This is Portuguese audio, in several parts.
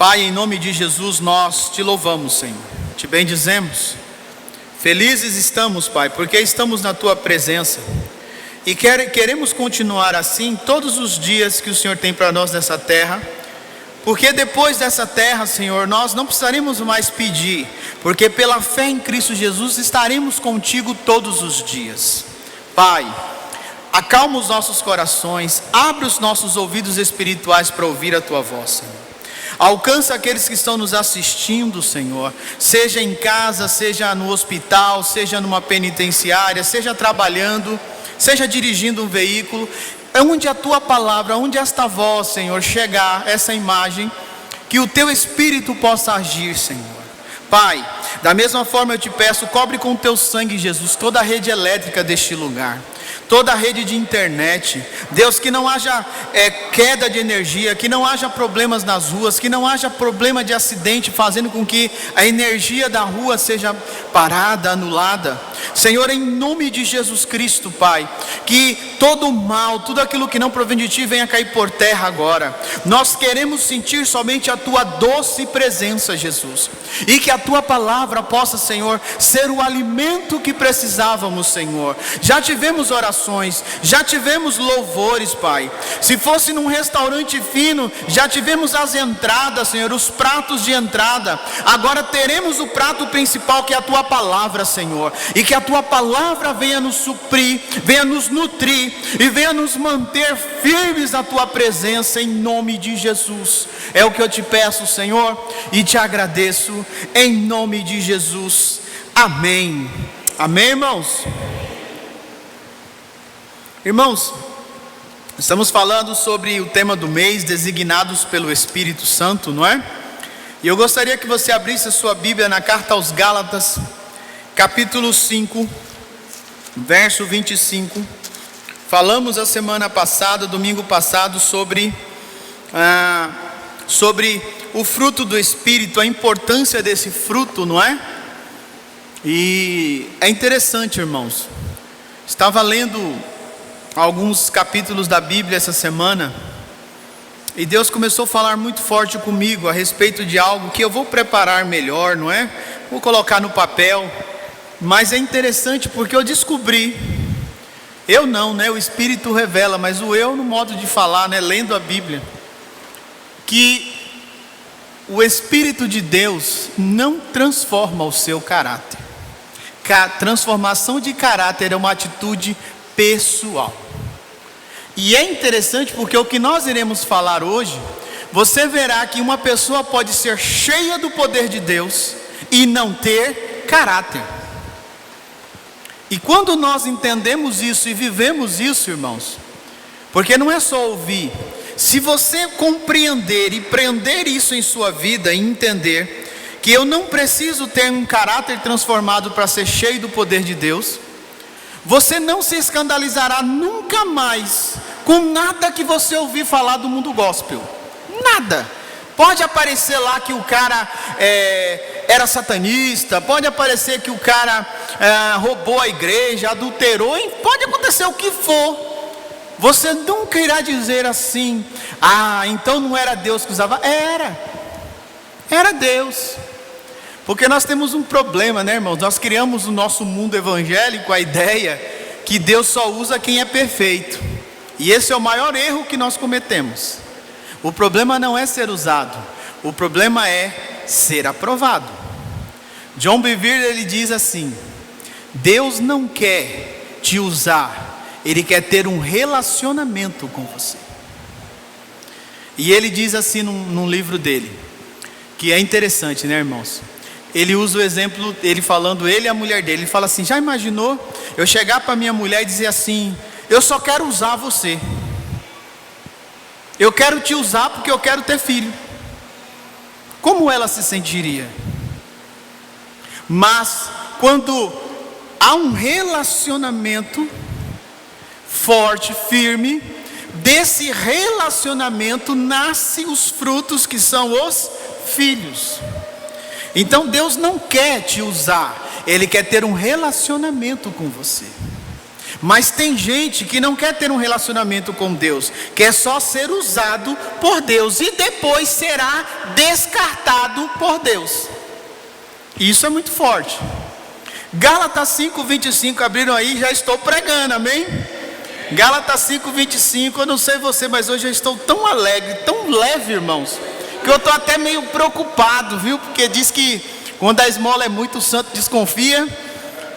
Pai, em nome de Jesus, nós te louvamos, Senhor, te bendizemos. Felizes estamos, Pai, porque estamos na tua presença e queremos continuar assim todos os dias que o Senhor tem para nós nessa terra, porque depois dessa terra, Senhor, nós não precisaremos mais pedir, porque pela fé em Cristo Jesus estaremos contigo todos os dias. Pai, acalma os nossos corações, abre os nossos ouvidos espirituais para ouvir a tua voz, Senhor. Alcança aqueles que estão nos assistindo, Senhor, seja em casa, seja no hospital, seja numa penitenciária, seja trabalhando, seja dirigindo um veículo, onde a tua palavra, onde esta voz, Senhor, chegar, essa imagem, que o teu Espírito possa agir, Senhor. Pai, da mesma forma eu te peço, cobre com o teu sangue, Jesus, toda a rede elétrica deste lugar, toda a rede de internet. Deus, que não haja queda de energia, que não haja problemas nas ruas, que não haja problema de acidente, fazendo com que a energia da rua seja parada, anulada. Senhor, em nome de Jesus Cristo, Pai, que todo o mal, tudo aquilo que não provém de Ti venha cair por terra agora. Nós queremos sentir somente a Tua doce presença, Jesus, e que a Tua palavra possa, Senhor, ser o alimento que precisávamos, Senhor. Já tivemos orações, já tivemos louvores, Pai. Se fosse num restaurante fino, já tivemos as entradas, Senhor, os pratos de entrada. Agora teremos o prato principal, que é a Tua palavra, Senhor, e que a Tua palavra venha nos suprir, venha nos nutrir e venha nos manter firmes na Tua presença, em nome de Jesus. É o que eu te peço, Senhor, e te agradeço, em nome de Jesus. Amém. Amém, irmãos? Irmãos, estamos falando sobre o tema do mês, designados pelo Espírito Santo, não é? E eu gostaria que você abrisse a sua Bíblia na carta aos Gálatas, capítulo 5, verso 25. Falamos a semana passada, domingo passado, sobre o fruto do Espírito, a importância desse fruto, não é? E é interessante, irmãos. Estava lendo alguns capítulos da Bíblia essa semana, e Deus começou a falar muito forte comigo a respeito de algo que eu vou preparar melhor, não é? Vou colocar no papel. Mas é interessante porque eu descobri, eu não, né? O Espírito revela, mas o eu no modo de falar, né? Lendo a Bíblia, que o Espírito de Deus não transforma o seu caráter. Transformação de caráter é uma atitude pessoal. E é interessante porque o que nós iremos falar hoje, você verá que uma pessoa pode ser cheia do poder de Deus e não ter caráter. E quando nós entendemos isso e vivemos isso, irmãos, porque não é só ouvir, se você compreender e prender isso em sua vida e entender que eu não preciso ter um caráter transformado para ser cheio do poder de Deus, você não se escandalizará nunca mais com nada que você ouvir falar do mundo gospel. Nada. Pode aparecer lá que o cara era satanista, pode aparecer que o cara roubou a igreja, adulterou, pode acontecer o que for. Você nunca irá dizer assim: ah, então não era Deus que usava. Era Deus. Porque nós temos um problema, né, irmãos? Nós criamos o nosso mundo evangélico a ideia que Deus só usa quem é perfeito. E esse é o maior erro que nós cometemos. O problema não é ser usado, o problema é ser aprovado. John Bevere, ele diz assim: Deus não quer te usar, Ele quer ter um relacionamento com você. E ele diz assim num livro dele, que é interessante, né, irmãos? Ele usa o exemplo, ele falando, ele e a mulher dele, ele fala assim: já imaginou eu chegar para minha mulher e dizer assim: eu só quero usar você, eu quero te usar porque eu quero ter filho? Como ela se sentiria? Mas quando há um relacionamento forte, firme, desse relacionamento nascem os frutos que são os filhos. Então Deus não quer te usar, Ele quer ter um relacionamento com você. Mas tem gente que não quer ter um relacionamento com Deus, quer só ser usado por Deus e depois será descartado por Deus. Isso é muito forte. Gálatas 5:25, abriram aí, já estou pregando, amém? Gálatas 5:25, eu não sei você, mas hoje eu estou tão alegre, tão leve, irmãos, que eu estou até meio preocupado, viu? Porque diz que quando a esmola é muito, o santo desconfia.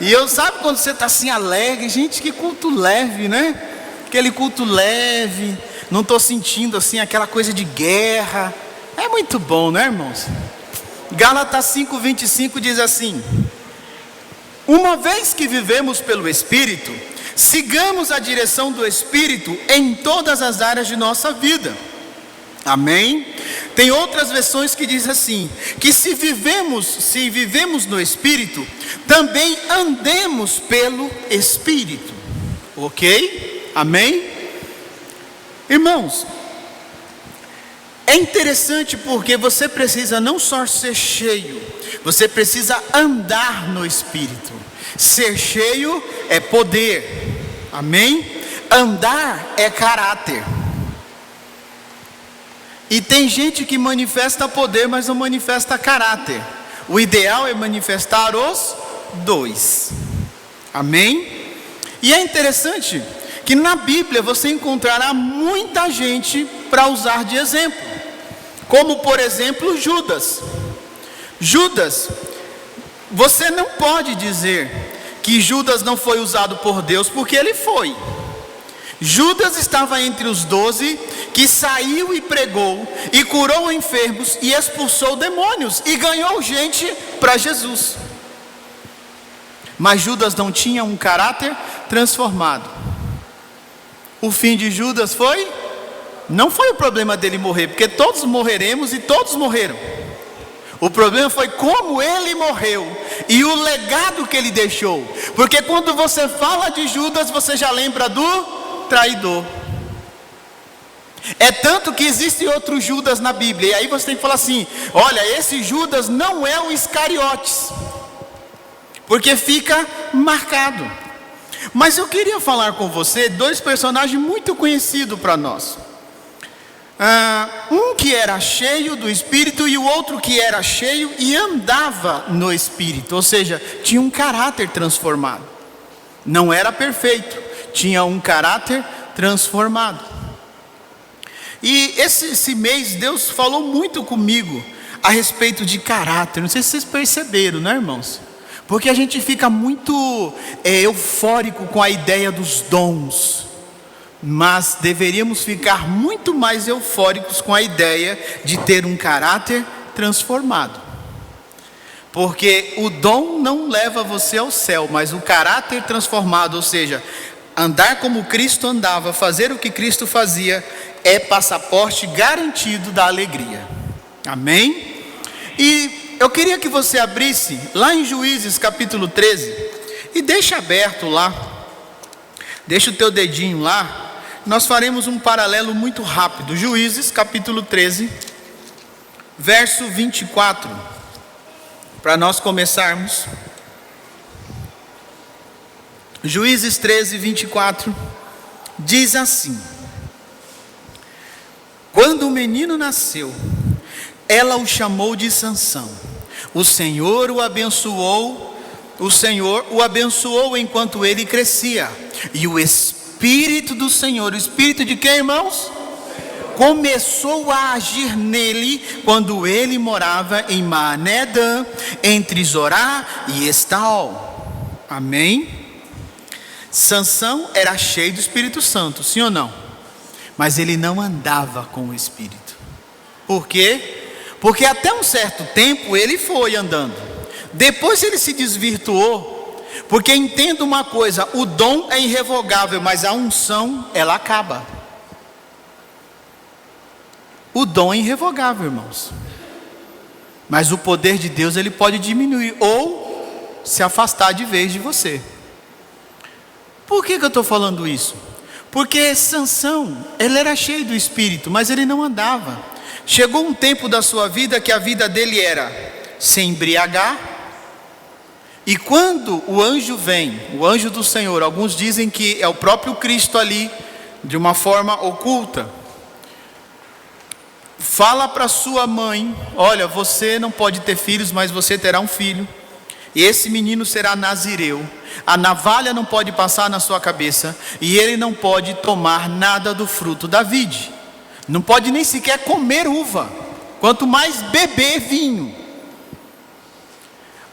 E eu, sabe quando você está assim alegre? Gente, que culto leve, né? Aquele culto leve, não estou sentindo assim aquela coisa de guerra. É muito bom, né, irmãos? Gálatas 5:25 diz assim: uma vez que vivemos pelo Espírito, sigamos a direção do Espírito em todas as áreas de nossa vida. Amém? Tem outras versões que diz assim, que se vivemos no Espírito, também andemos pelo Espírito. Ok? Amém? Irmãos, é interessante porque você precisa não só ser cheio, você precisa andar no Espírito. Ser cheio é poder. Amém? Andar é caráter. E tem gente que manifesta poder, mas não manifesta caráter. O ideal é manifestar os dois. Amém? E é interessante que na Bíblia você encontrará muita gente para usar de exemplo. Como por exemplo Judas. Judas, você não pode dizer que Judas não foi usado por Deus, porque ele foi. Judas estava entre os 12 que saiu e pregou, e curou enfermos, e expulsou demônios, e ganhou gente para Jesus. Mas Judas não tinha um caráter transformado. O fim de Judas não foi o problema dele morrer, porque todos morreremos e todos morreram. O problema foi como ele morreu e o legado que ele deixou. Porque quando você fala de Judas, você já lembra do traidor. É tanto que existe outro Judas na Bíblia. E aí você tem que falar assim: olha, esse Judas não é o Iscariotes, porque fica marcado. Mas eu queria falar com você dois personagens muito conhecidos para nós. Um que era cheio do Espírito e o outro que era cheio e andava no Espírito. Ou seja, tinha um caráter transformado. Não era perfeito, tinha um caráter transformado. E esse mês Deus falou muito comigo a respeito de caráter. Não sei se vocês perceberam, né, irmãos? Porque a gente fica muito eufórico com a ideia dos dons, mas deveríamos ficar muito mais eufóricos com a ideia de ter um caráter transformado. Porque o dom não leva você ao céu, mas o caráter transformado, ou seja, andar como Cristo andava, fazer o que Cristo fazia, é passaporte garantido da alegria. Amém? E eu queria que você abrisse lá em Juízes capítulo 13 e deixa aberto lá, deixa o teu dedinho lá. Nós faremos um paralelo muito rápido. Juízes capítulo 13, verso 24, para nós começarmos. Juízes 13, 24, diz assim: quando o menino nasceu, ela o chamou de Sansão. O Senhor o abençoou enquanto ele crescia. E o Espírito do Senhor, o Espírito de quem, irmãos? Começou a agir nele quando ele morava em Maanedã, entre Zorá e Estaol. Amém? Sansão era cheio do Espírito Santo, sim ou não? Mas ele não andava com o Espírito. Por quê? Porque até um certo tempo ele foi andando. Depois ele se desvirtuou. Porque entenda uma coisa: o dom é irrevogável, mas a unção, ela acaba. O dom é irrevogável, irmãos. Mas o poder de Deus, ele pode diminuir ou se afastar de vez de você. Por que eu estou falando isso? Porque Sansão, ele era cheio do Espírito, mas ele não andava. Chegou um tempo da sua vida que a vida dele era se embriagar, E quando o anjo vem, o anjo do Senhor, alguns dizem que é o próprio Cristo ali, de uma forma oculta, fala para sua mãe: olha, você não pode ter filhos, mas você terá um filho, e esse menino será nazireu, a navalha não pode passar na sua cabeça, e ele não pode tomar nada do fruto da vide, não pode nem sequer comer uva, quanto mais beber vinho.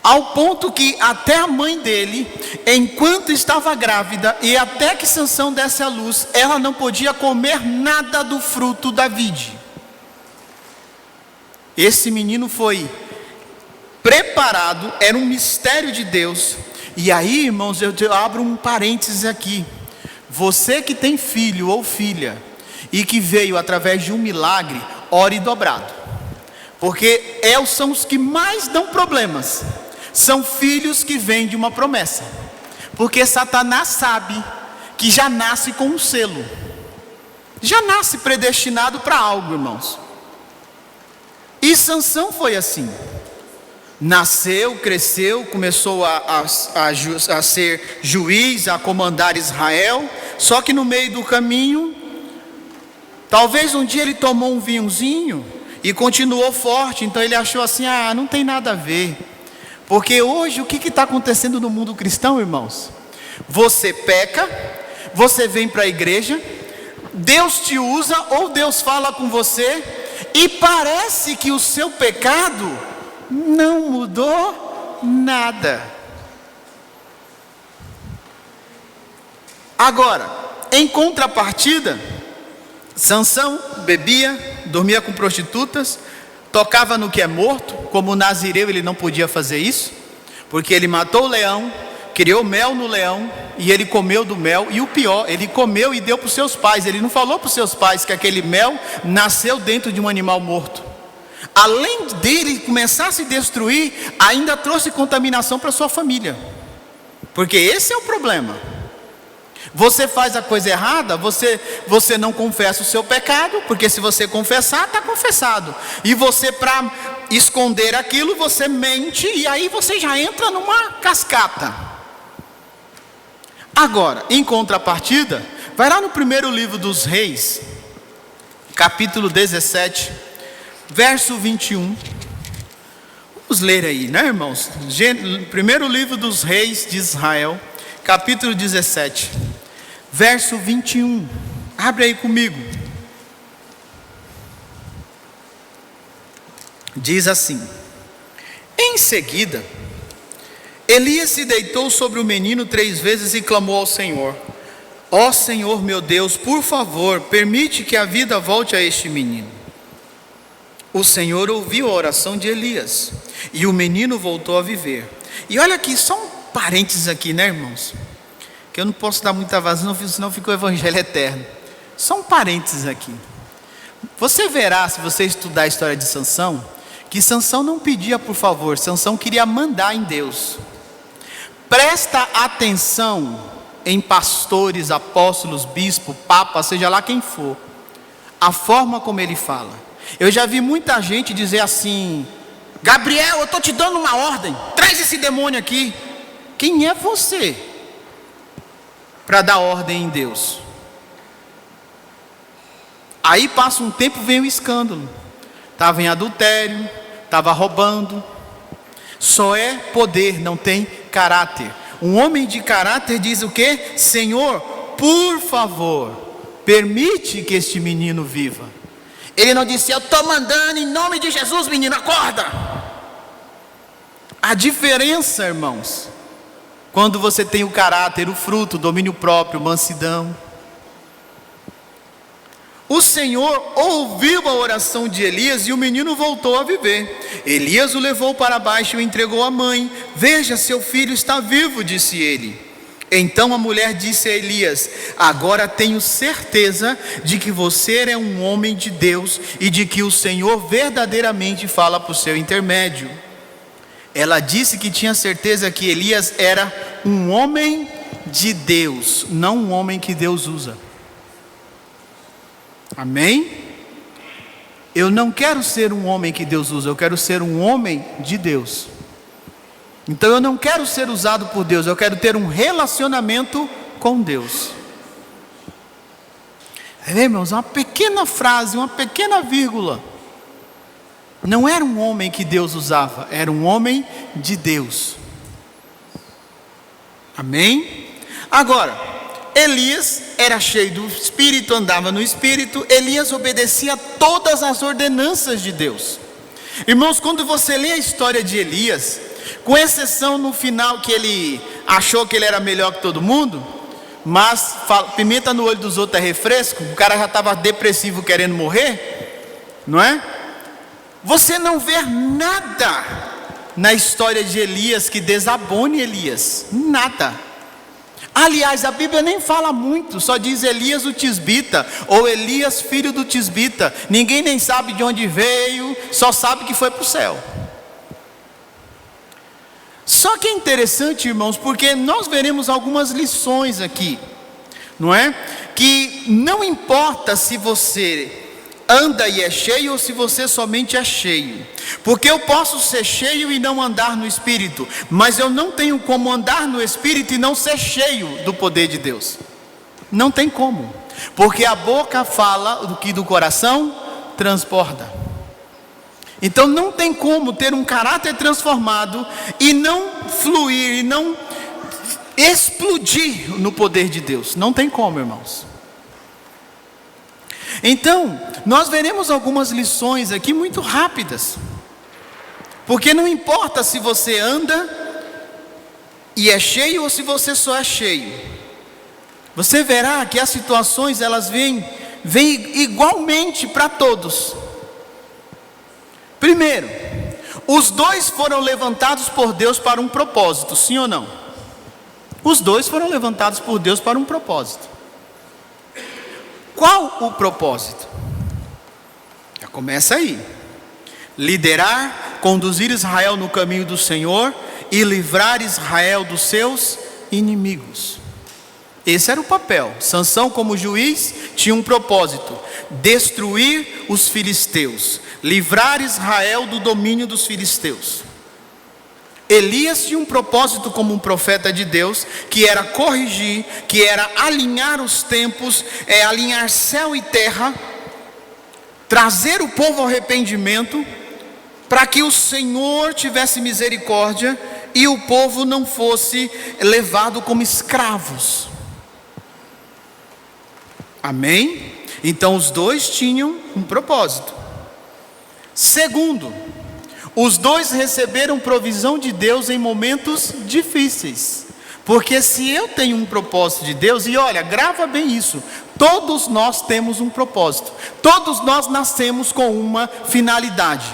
Ao ponto que até a mãe dele, enquanto estava grávida, e até que Sansão desse à luz, ela não podia comer nada do fruto da vide. Esse menino foi preparado, era um mistério de Deus. E aí, irmãos, eu abro um parênteses aqui. Você que tem filho ou filha, e que veio através de um milagre, ore dobrado. Porque são os que mais dão problemas. São filhos que vêm de uma promessa. Porque Satanás sabe que já nasce com um selo. Já nasce predestinado para algo, irmãos. E Sansão foi assim. Nasceu, cresceu, começou a ser juiz, a comandar Israel. Só que no meio do caminho, talvez um dia ele tomou um vinhozinho e continuou forte. Então ele achou assim: não tem nada a ver. Porque hoje o que está acontecendo no mundo cristão, irmãos? Você peca, você vem para a igreja, Deus te usa ou Deus fala com você, e parece que o seu pecado não mudou nada. Agora, em contrapartida, Sansão bebia, dormia com prostitutas, tocava no que é morto. Como nazireu ele não podia fazer isso, porque ele matou o leão, criou mel no leão, e ele comeu do mel. E o pior, ele comeu e deu para os seus pais. Ele não falou para os seus pais que aquele mel nasceu dentro de um animal morto. Além dele começar a se destruir, ainda trouxe contaminação para sua família. Porque esse é o problema. Você faz a coisa errada, você não confessa o seu pecado, porque se você confessar, está confessado. E você, para esconder aquilo, você mente, e aí você já entra numa cascata. Agora, em contrapartida, vai lá no primeiro livro dos Reis, capítulo 17, verso 21. Vamos ler aí, né, irmãos? Primeiro livro dos Reis de Israel, capítulo 17, verso 21. Abre aí comigo. Diz assim: em seguida, Elias se deitou sobre o menino 3 vezes e clamou ao Senhor: ó Senhor meu Deus, por favor, permite que a vida volte a este menino. O Senhor ouviu a oração de Elias, e o menino voltou a viver. E olha aqui, só um parênteses aqui, né, irmãos? Que eu não posso dar muita vazão, senão fica o evangelho eterno. Só um parênteses aqui. Você verá, se você estudar a história de Sansão, que Sansão não pedia por favor, Sansão queria mandar em Deus. Presta atenção em pastores, apóstolos, bispo, papa, seja lá quem for, a forma como ele fala. Eu já vi muita gente dizer assim: Gabriel, eu estou te dando uma ordem, traz esse demônio aqui. Quem é você para dar ordem em Deus? Aí passa um tempo, vem o escândalo. Estava em adultério, estava roubando. Só é poder, não tem caráter. Um homem de caráter diz o quê? Senhor, por favor, permite que este menino viva. Ele não disse: eu estou mandando em nome de Jesus, menino, acorda. A diferença, irmãos, quando você tem o caráter, o fruto, o domínio próprio, mansidão. O Senhor ouviu a oração de Elias e o menino voltou a viver. Elias o levou para baixo e o entregou à mãe. Veja, seu filho está vivo, disse ele. Então a mulher disse a Elias: agora tenho certeza de que você é um homem de Deus e de que o Senhor verdadeiramente fala por seu intermédio. Ela disse que tinha certeza que Elias era um homem de Deus, não um homem que Deus usa. Amém? Eu não quero ser um homem que Deus usa, eu quero ser um homem de Deus. Então eu não quero ser usado por Deus, eu quero ter um relacionamento com Deus. Irmãos, uma pequena frase, uma pequena vírgula. Não era um homem que Deus usava, era um homem de Deus. Amém? Agora, Elias era cheio do Espírito, andava no Espírito. Elias obedecia todas as ordenanças de Deus. Irmãos, quando você lê a história de Elias, com exceção no final que ele achou que ele era melhor que todo mundo, mas pimenta no olho dos outros é refresco, o cara já estava depressivo querendo morrer, não é? Você não vê nada na história de Elias que desabone Elias, nada. Aliás, a Bíblia nem fala muito, só diz Elias o Tisbita, ou Elias filho do Tisbita. Ninguém nem sabe de onde veio, só sabe que foi para o céu. Só que é interessante, irmãos, porque nós veremos algumas lições aqui, não é? Que não importa se você anda e é cheio ou se você somente é cheio, porque eu posso ser cheio e não andar no Espírito, mas eu não tenho como andar no Espírito e não ser cheio do poder de Deus. Não tem como, porque a boca fala do que do coração transborda. Então não tem como ter um caráter transformado e não fluir, e não explodir no poder de Deus. Não tem como, irmãos. Então, nós veremos algumas lições aqui muito rápidas. Porque não importa se você anda e é cheio ou se você só é cheio. Você verá que as situações elas vêm igualmente para todos. Primeiro, os dois foram levantados por Deus para um propósito, sim ou não? Os dois foram levantados por Deus para um propósito. Qual o propósito? Já começa aí. Liderar, conduzir Israel no caminho do Senhor e livrar Israel dos seus inimigos. Esse era o papel. Sansão, como juiz, tinha um propósito: destruir os filisteus, livrar Israel do domínio dos filisteus. Elias tinha um propósito como um profeta de Deus, que era corrigir, que era alinhar os tempos, alinhar céu e terra, trazer o povo ao arrependimento, para que o Senhor tivesse misericórdia e o povo não fosse levado como escravos. Amém? Então os dois tinham um propósito. Segundo, os dois receberam provisão de Deus em momentos difíceis. Porque se eu tenho um propósito de Deus, e olha, grava bem isso, todos nós temos um propósito, todos nós nascemos com uma finalidade.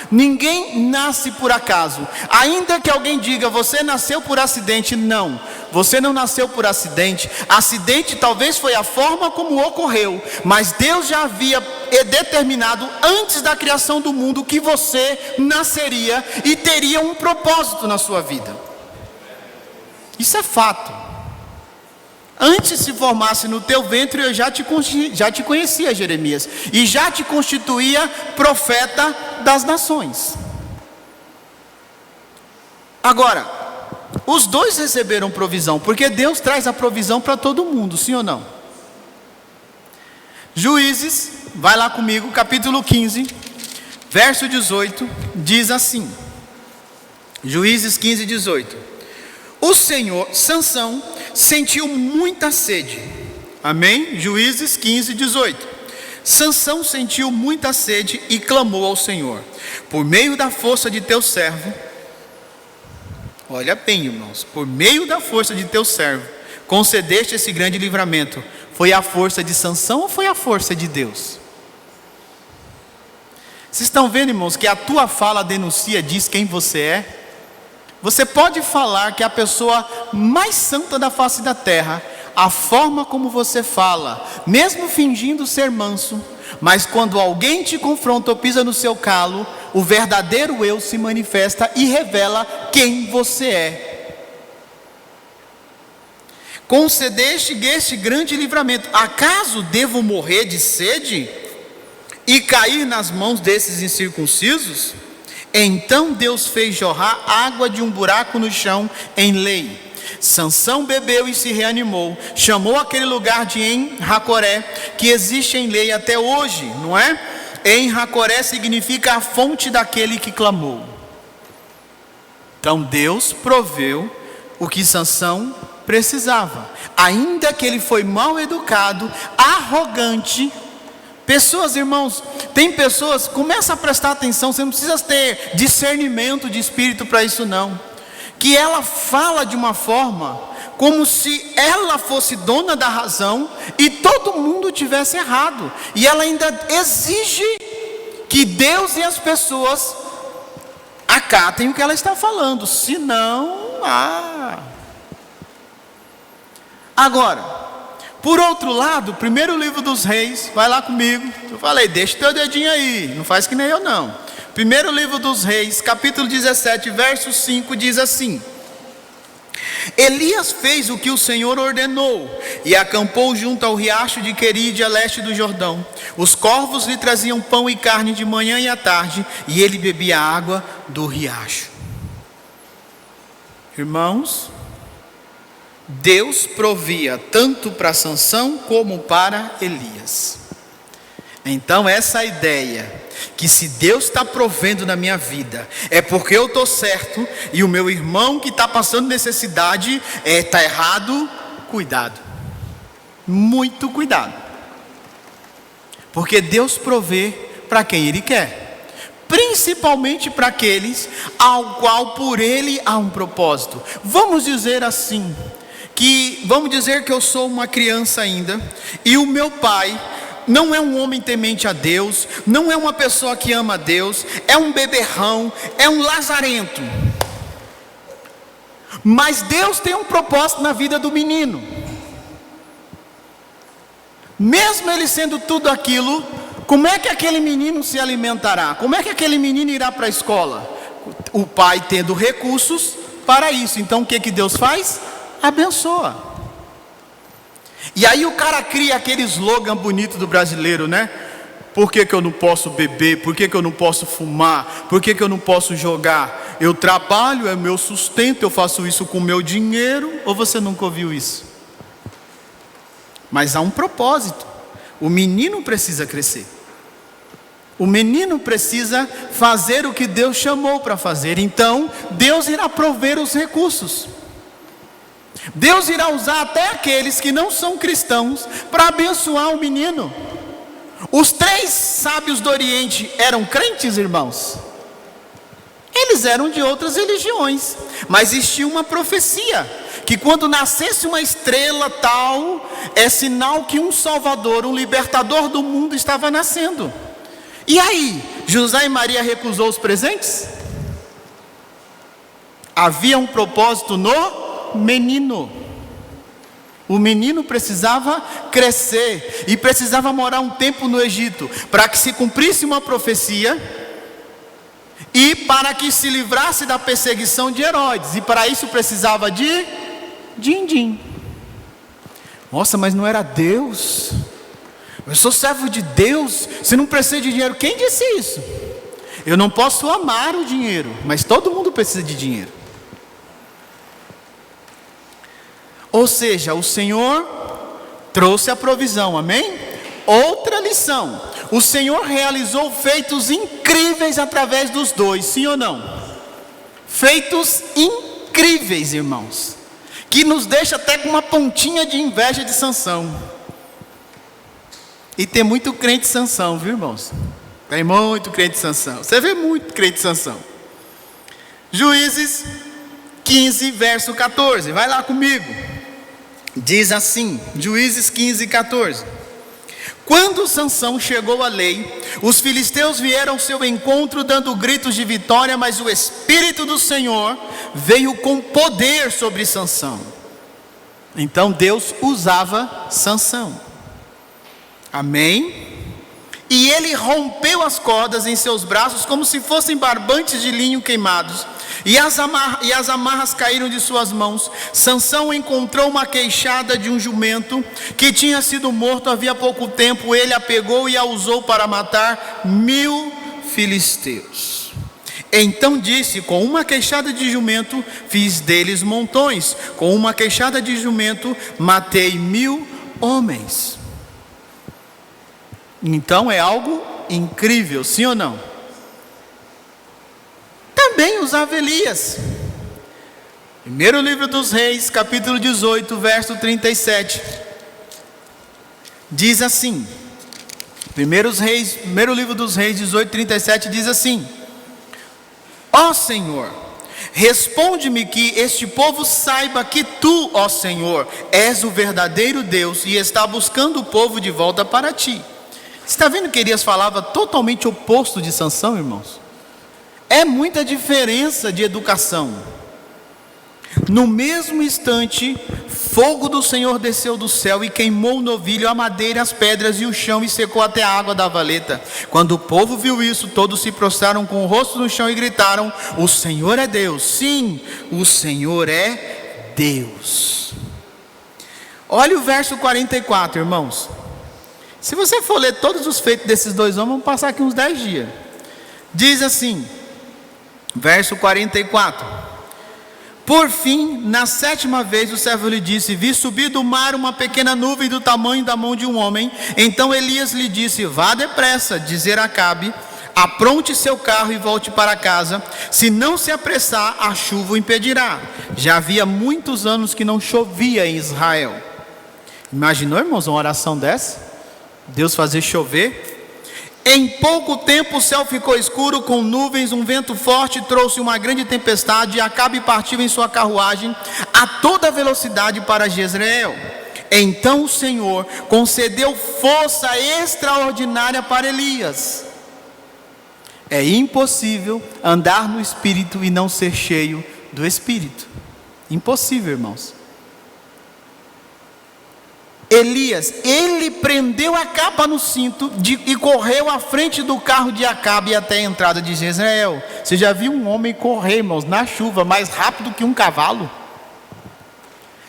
Ninguém nasce por acaso. Ainda que alguém diga, você nasceu por acidente. Não, você não nasceu por acidente. Acidente talvez foi a forma como ocorreu, mas Deus já havia determinado antes da criação do mundo que você nasceria e teria um propósito na sua vida. Isso é fato. Antes se formasse no teu ventre, eu já te conhecia, Jeremias, e já te constituía profeta das nações. Agora, os dois receberam provisão, porque Deus traz a provisão para todo mundo, sim ou não? Juízes, vai lá comigo, capítulo 15, verso 18, diz assim. Juízes 15, 18. O Senhor, Sansão, sentiu muita sede. Amém? Juízes 15, 18. Sansão sentiu muita sede e clamou ao Senhor: por meio da força de teu servo. Olha bem, irmãos, por meio da força de teu servo concedeste esse grande livramento. Foi a força de Sansão ou foi a força de Deus? Vocês estão vendo, irmãos, que a tua fala denuncia, diz quem você é? Você pode falar que a pessoa mais santa da face da terra, a forma como você fala, mesmo fingindo ser manso, mas quando alguém te confronta ou pisa no seu calo, o verdadeiro eu se manifesta e revela quem você é. Concedeste este grande livramento. Acaso devo morrer de sede e cair nas mãos desses incircuncisos? Então Deus fez jorrar água de um buraco no chão em Lei. Sansão bebeu e se reanimou. Chamou aquele lugar de En-Hacoré, que existe em Lei até hoje, não é? En-Hacoré significa a fonte daquele que clamou. Então Deus proveu o que Sansão precisava. Ainda que ele foi mal educado, arrogante. Pessoas, irmãos, tem pessoas, começa a prestar atenção, você não precisa ter discernimento de espírito para isso não. Que ela fala de uma forma como se ela fosse dona da razão e todo mundo tivesse errado. E ela ainda exige que Deus e as pessoas acatem o que ela está falando, senão, Agora, por outro lado, primeiro livro dos reis, vai lá comigo, eu falei, deixa teu dedinho aí, não faz que nem eu não. Primeiro livro dos reis, capítulo 17, verso 5, diz assim: Elias fez o que o Senhor ordenou e acampou junto ao riacho de Queride, a leste do Jordão. Os corvos lhe traziam pão e carne de manhã e à tarde, e ele bebia água do riacho. Irmãos, Deus provia tanto para Sansão como para Elias. Então essa ideia que se Deus está provendo na minha vida é porque eu estou certo e o meu irmão que está passando necessidade está errado, cuidado, muito cuidado, porque Deus provê para quem Ele quer, principalmente para aqueles ao qual por Ele há um propósito. Vamos dizer assim, vamos dizer que eu sou uma criança ainda e o meu pai não é um homem temente a Deus, não é uma pessoa que ama a Deus, é um beberrão, é um lazarento. Mas Deus tem um propósito na vida do menino. Mesmo ele sendo tudo aquilo, como é que aquele menino se alimentará? Como é que aquele menino irá para a escola? O pai tendo recursos para isso. Então o que Deus faz? Abençoa. E aí o cara cria aquele slogan bonito do brasileiro, né? Por que eu não posso beber? Por que eu não posso fumar? Por que eu não posso jogar? Eu trabalho, é meu sustento, eu faço isso com meu dinheiro. Ou você nunca ouviu isso? Mas há um propósito. O menino precisa crescer. O menino precisa fazer o que Deus chamou para fazer. Então Deus irá prover os recursos. Deus irá usar até aqueles que não são cristãos para abençoar o menino. Os 3 sábios do Oriente eram crentes, irmãos? Eles eram de outras religiões, mas existia uma profecia que quando nascesse uma estrela tal, é sinal que um Salvador, um libertador do mundo estava nascendo. E aí, José e Maria recusou os presentes? Havia um propósito no menino. O menino precisava crescer e precisava morar um tempo no Egito para que se cumprisse uma profecia e para que se livrasse da perseguição de Herodes, e para isso precisava de din-din. Nossa, mas não era Deus? Eu sou servo de Deus, você não precisa de dinheiro. Quem disse isso? Eu não posso amar o dinheiro, mas todo mundo precisa de dinheiro. Ou seja, o Senhor trouxe a provisão, amém? Outra lição: o Senhor realizou feitos incríveis através dos dois, sim ou não? Feitos incríveis, irmãos, que nos deixa até com uma pontinha de inveja de Sansão. E tem muito crente Sansão, viu, irmãos? Tem muito crente Sansão. Você vê muito crente Sansão. Juízes 15, verso 14. Vai lá comigo. Diz assim, Juízes 15, 14. Quando Sansão chegou à lei, os filisteus vieram ao seu encontro dando gritos de vitória, mas o Espírito do Senhor veio com poder sobre Sansão. Então Deus usava Sansão. Amém? E ele rompeu as cordas em seus braços como se fossem barbantes de linho queimados. E as amarras caíram de suas mãos. Sansão encontrou uma queixada de um jumento que tinha sido morto havia pouco tempo. Ele a pegou e a usou para matar 1000 filisteus. Então disse: com uma queixada de jumento fiz deles montões, com uma queixada de jumento matei 1000 homens. Então é algo incrível, sim ou não? Também usava Elias. Primeiro livro dos Reis, capítulo 18, verso 37. Diz assim: primeiro livro dos Reis, 18, 37, diz assim: ó Senhor, responde-me que este povo saiba que tu, ó Senhor, és o verdadeiro Deus e está buscando o povo de volta para ti. Você está vendo que Elias falava totalmente oposto de Sansão, irmãos? É muita diferença de educação. No mesmo instante, fogo do Senhor desceu do céu e queimou o novilho, a madeira, as pedras e o chão e secou até a água da valeta. Quando o povo viu isso, todos se prostraram com o rosto no chão e gritaram: o Senhor é Deus, sim, o Senhor é Deus. Olha o verso 44, irmãos. Se você for ler todos os feitos desses dois homens, vamos passar aqui uns 10 dias. Diz assim, verso 44: por fim, na 7ª vez, o servo lhe disse: vi subir do mar uma pequena nuvem do tamanho da mão de um homem. Então Elias lhe disse: vá depressa, dizer a Acabe, apronte seu carro e volte para casa. Se não se apressar, a chuva o impedirá. Já havia muitos anos que não chovia em Israel. Imaginou, irmãos, uma oração dessa? Deus fazer chover? Em pouco tempo o céu ficou escuro com nuvens, um vento forte trouxe uma grande tempestade, e Acabe partiu em sua carruagem a toda velocidade para Jezreel. Então o Senhor concedeu força extraordinária para Elias. É impossível andar no Espírito e não ser cheio do Espírito. Impossível, irmãos. Elias, ele prendeu a capa no cinto e correu à frente do carro de Acabe até a entrada de Jezreel. Você já viu um homem correr, irmãos, na chuva, mais rápido que um cavalo?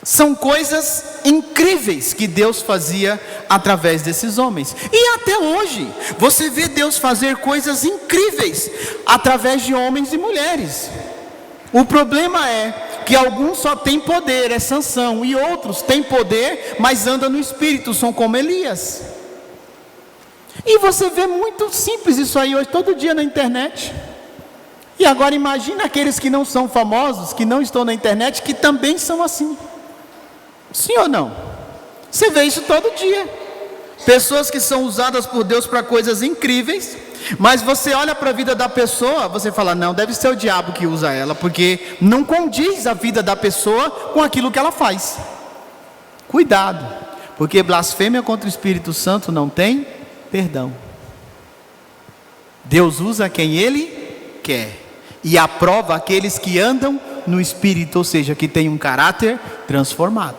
São coisas incríveis que Deus fazia através desses homens. E até hoje, você vê Deus fazer coisas incríveis através de homens e mulheres. O problema é que alguns só têm poder, é Sansão, e outros têm poder, mas andam no Espírito, são como Elias. E você vê muito simples isso aí hoje, todo dia na internet. E agora imagina aqueles que não são famosos, que não estão na internet, que também são assim. Sim ou não? Você vê isso todo dia. Pessoas que são usadas por Deus para coisas incríveis, mas você olha para a vida da pessoa, você fala: não, deve ser o diabo que usa ela, porque não condiz a vida da pessoa com aquilo que ela faz. Cuidado, porque blasfêmia contra o Espírito Santo não tem perdão. Deus usa quem Ele quer e aprova aqueles que andam no Espírito, ou seja, que tem um caráter transformado.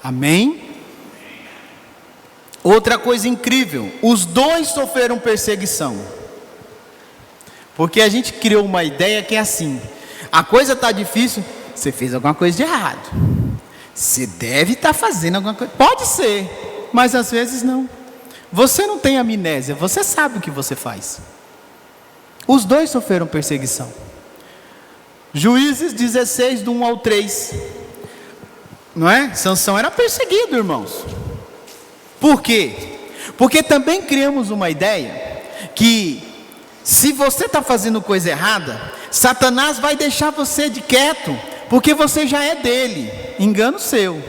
Amém? Outra coisa incrível, os dois sofreram perseguição. Porque a gente criou uma ideia que é assim: a coisa está difícil, você fez alguma coisa de errado, você deve estar fazendo alguma coisa. Pode ser, mas às vezes não. Você não tem amnésia, você sabe o que você faz. Os dois sofreram perseguição. Juízes 16, do 1 ao 3. Não é? Sansão era perseguido, irmãos. Por quê? Porque também criamos uma ideia que se você está fazendo coisa errada, Satanás vai deixar você de quieto, porque você já é dele. Engano seu.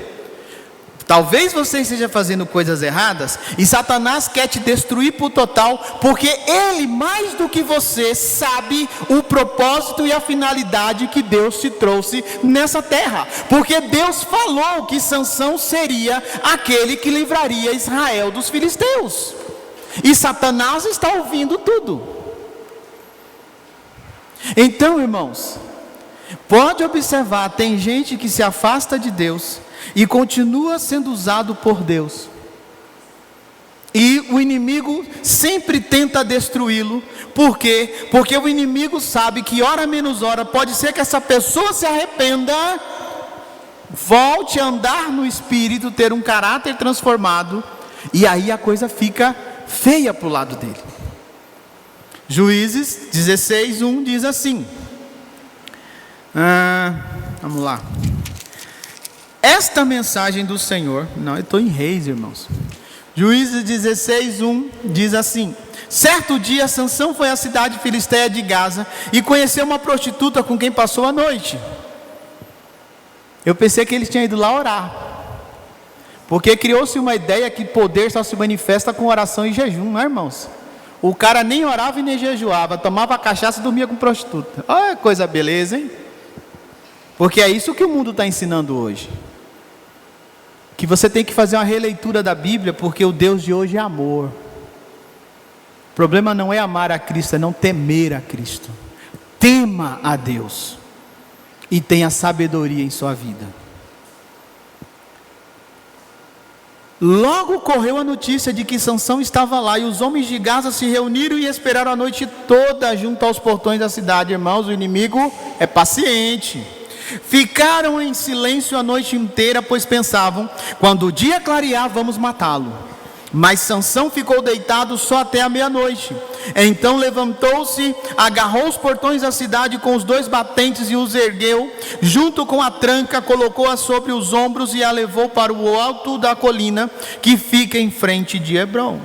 Talvez você esteja fazendo coisas erradas e Satanás quer te destruir por total, porque ele, mais do que você, sabe o propósito e a finalidade que Deus te trouxe nessa terra. Porque Deus falou que Sansão seria aquele que livraria Israel dos filisteus. E Satanás está ouvindo tudo. Então, irmãos, pode observar, tem gente que se afasta de Deus e continua sendo usado por Deus, e o inimigo sempre tenta destruí-lo. Por quê? Porque o inimigo sabe que hora menos hora pode ser que essa pessoa se arrependa, volte a andar no Espírito, ter um caráter transformado, e aí a coisa fica feia para o lado dele. Juízes 16:1 diz assim. Vamos lá. Esta mensagem do Senhor, não, eu estou em Reis, irmãos. Juízes 16:1 diz assim: certo dia Sansão foi à cidade filisteia de Gaza e conheceu uma prostituta com quem passou a noite. Eu pensei que ele tinha ido lá orar, porque criou-se uma ideia que poder só se manifesta com oração e jejum, não é, irmãos? O cara nem orava e nem jejuava, tomava cachaça e dormia com prostituta. Olha que coisa beleza, hein? Porque é isso que o mundo está ensinando hoje. Que você tem que fazer uma releitura da Bíblia, porque o Deus de hoje é amor. O problema não é amar a Cristo, é não temer a Cristo. Tema a Deus e tenha sabedoria em sua vida. Logo correu a notícia de que Sansão estava lá, e os homens de Gaza se reuniram e esperaram a noite toda junto aos portões da cidade. Irmãos, o inimigo é paciente. Ficaram em silêncio a noite inteira, pois pensavam: quando o dia clarear, vamos matá-lo. Mas Sansão ficou deitado só até a meia-noite. Então levantou-se, agarrou os portões da cidade com os 2 batentes e os ergueu, junto com a tranca, colocou-a sobre os ombros e a levou para o alto da colina que fica em frente de Hebrom.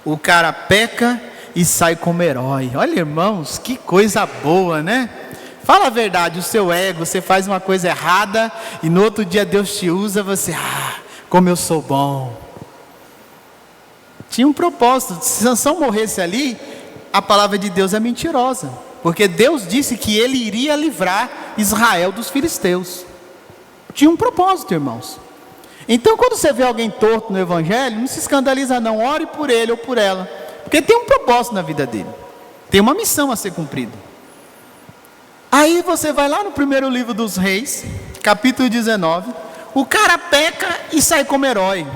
O cara peca e sai como herói. Olha, irmãos, que coisa boa, né? Fala a verdade, o seu ego, você faz uma coisa errada e no outro dia Deus te usa, você, como eu sou bom. Tinha um propósito. Se Sansão morresse ali, a palavra de Deus é mentirosa, porque Deus disse que ele iria livrar Israel dos filisteus. Tinha um propósito, irmãos. Então quando você vê alguém torto no evangelho, não se escandaliza não, ore por ele ou por ela, porque tem um propósito na vida dele, tem uma missão a ser cumprida. Aí você vai lá no primeiro livro dos Reis, capítulo 19, o cara peca e sai como herói.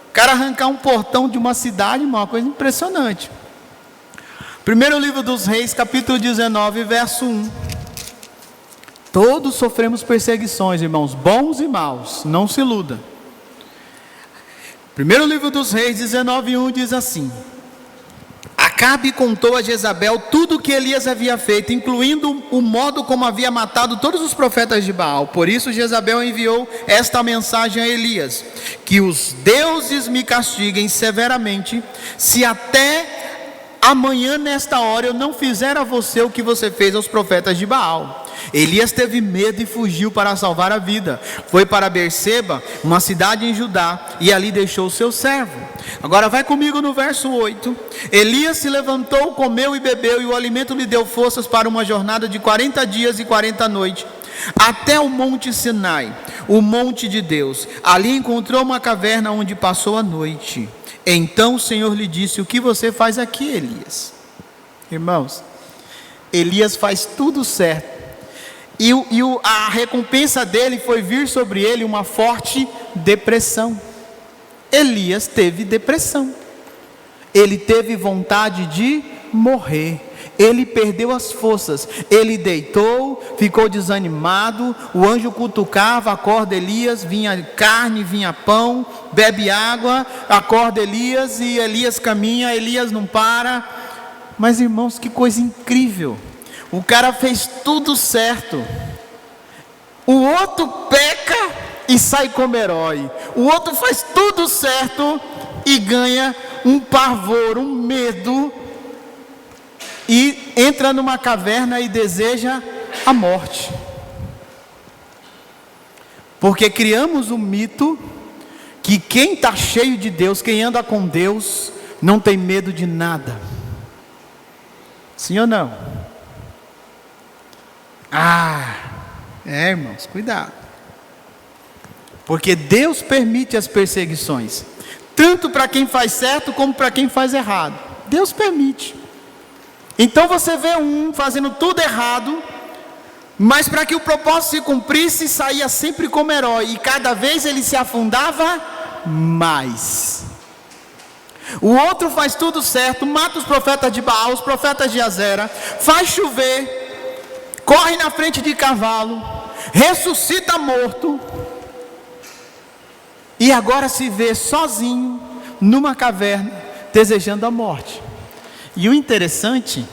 O cara arrancar um portão de uma cidade, uma coisa impressionante. Primeiro livro dos Reis, capítulo 19, verso 1. Todos sofremos perseguições, irmãos, bons e maus, não se iluda. Primeiro livro dos Reis, 19:1 diz assim: Acabe contou a Jezabel tudo o que Elias havia feito, incluindo o modo como havia matado todos os profetas de Baal. Por isso Jezabel enviou esta mensagem a Elias: que os deuses me castiguem severamente, se até amanhã nesta hora eu não fizer a você o que você fez aos profetas de Baal. Elias teve medo e fugiu para salvar a vida. Foi para Berseba, uma cidade em Judá, e ali deixou o seu servo. Agora vai comigo no verso 8. Elias se levantou, comeu e bebeu, e o alimento lhe deu forças para uma jornada de 40 dias e 40 noites, até o monte Sinai, o monte de Deus. Ali encontrou uma caverna onde passou a noite. Então o Senhor lhe disse: o que você faz aqui, Elias? Irmãos, Elias faz tudo certo. E a recompensa dele foi vir sobre ele uma forte depressão. Elias teve depressão. Ele teve vontade de morrer. Ele perdeu as forças. Ele deitou, ficou desanimado. O anjo cutucava, acorda Elias, vinha carne, vinha pão, bebe água, acorda Elias, e Elias caminha, Elias não para. Mas irmãos, que coisa incrível. O cara fez tudo certo. O outro peca e sai como herói. O outro faz tudo certo e ganha um pavor, um medo, e entra numa caverna e deseja a morte. Porque criamos um mito que quem está cheio de Deus, quem anda com Deus, não tem medo de nada. Sim ou não? Irmãos, cuidado. Porque Deus permite as perseguições, tanto para quem faz certo como para quem faz errado. Deus permite. Então você vê um fazendo tudo errado, mas para que o propósito se cumprisse, saía sempre como herói, e cada vez ele se afundava mais. O outro faz tudo certo, mata os profetas de Baal, os profetas de Azera, faz chover, corre na frente de cavalo, ressuscita morto, e agora se vê sozinho numa caverna, desejando a morte. E o interessante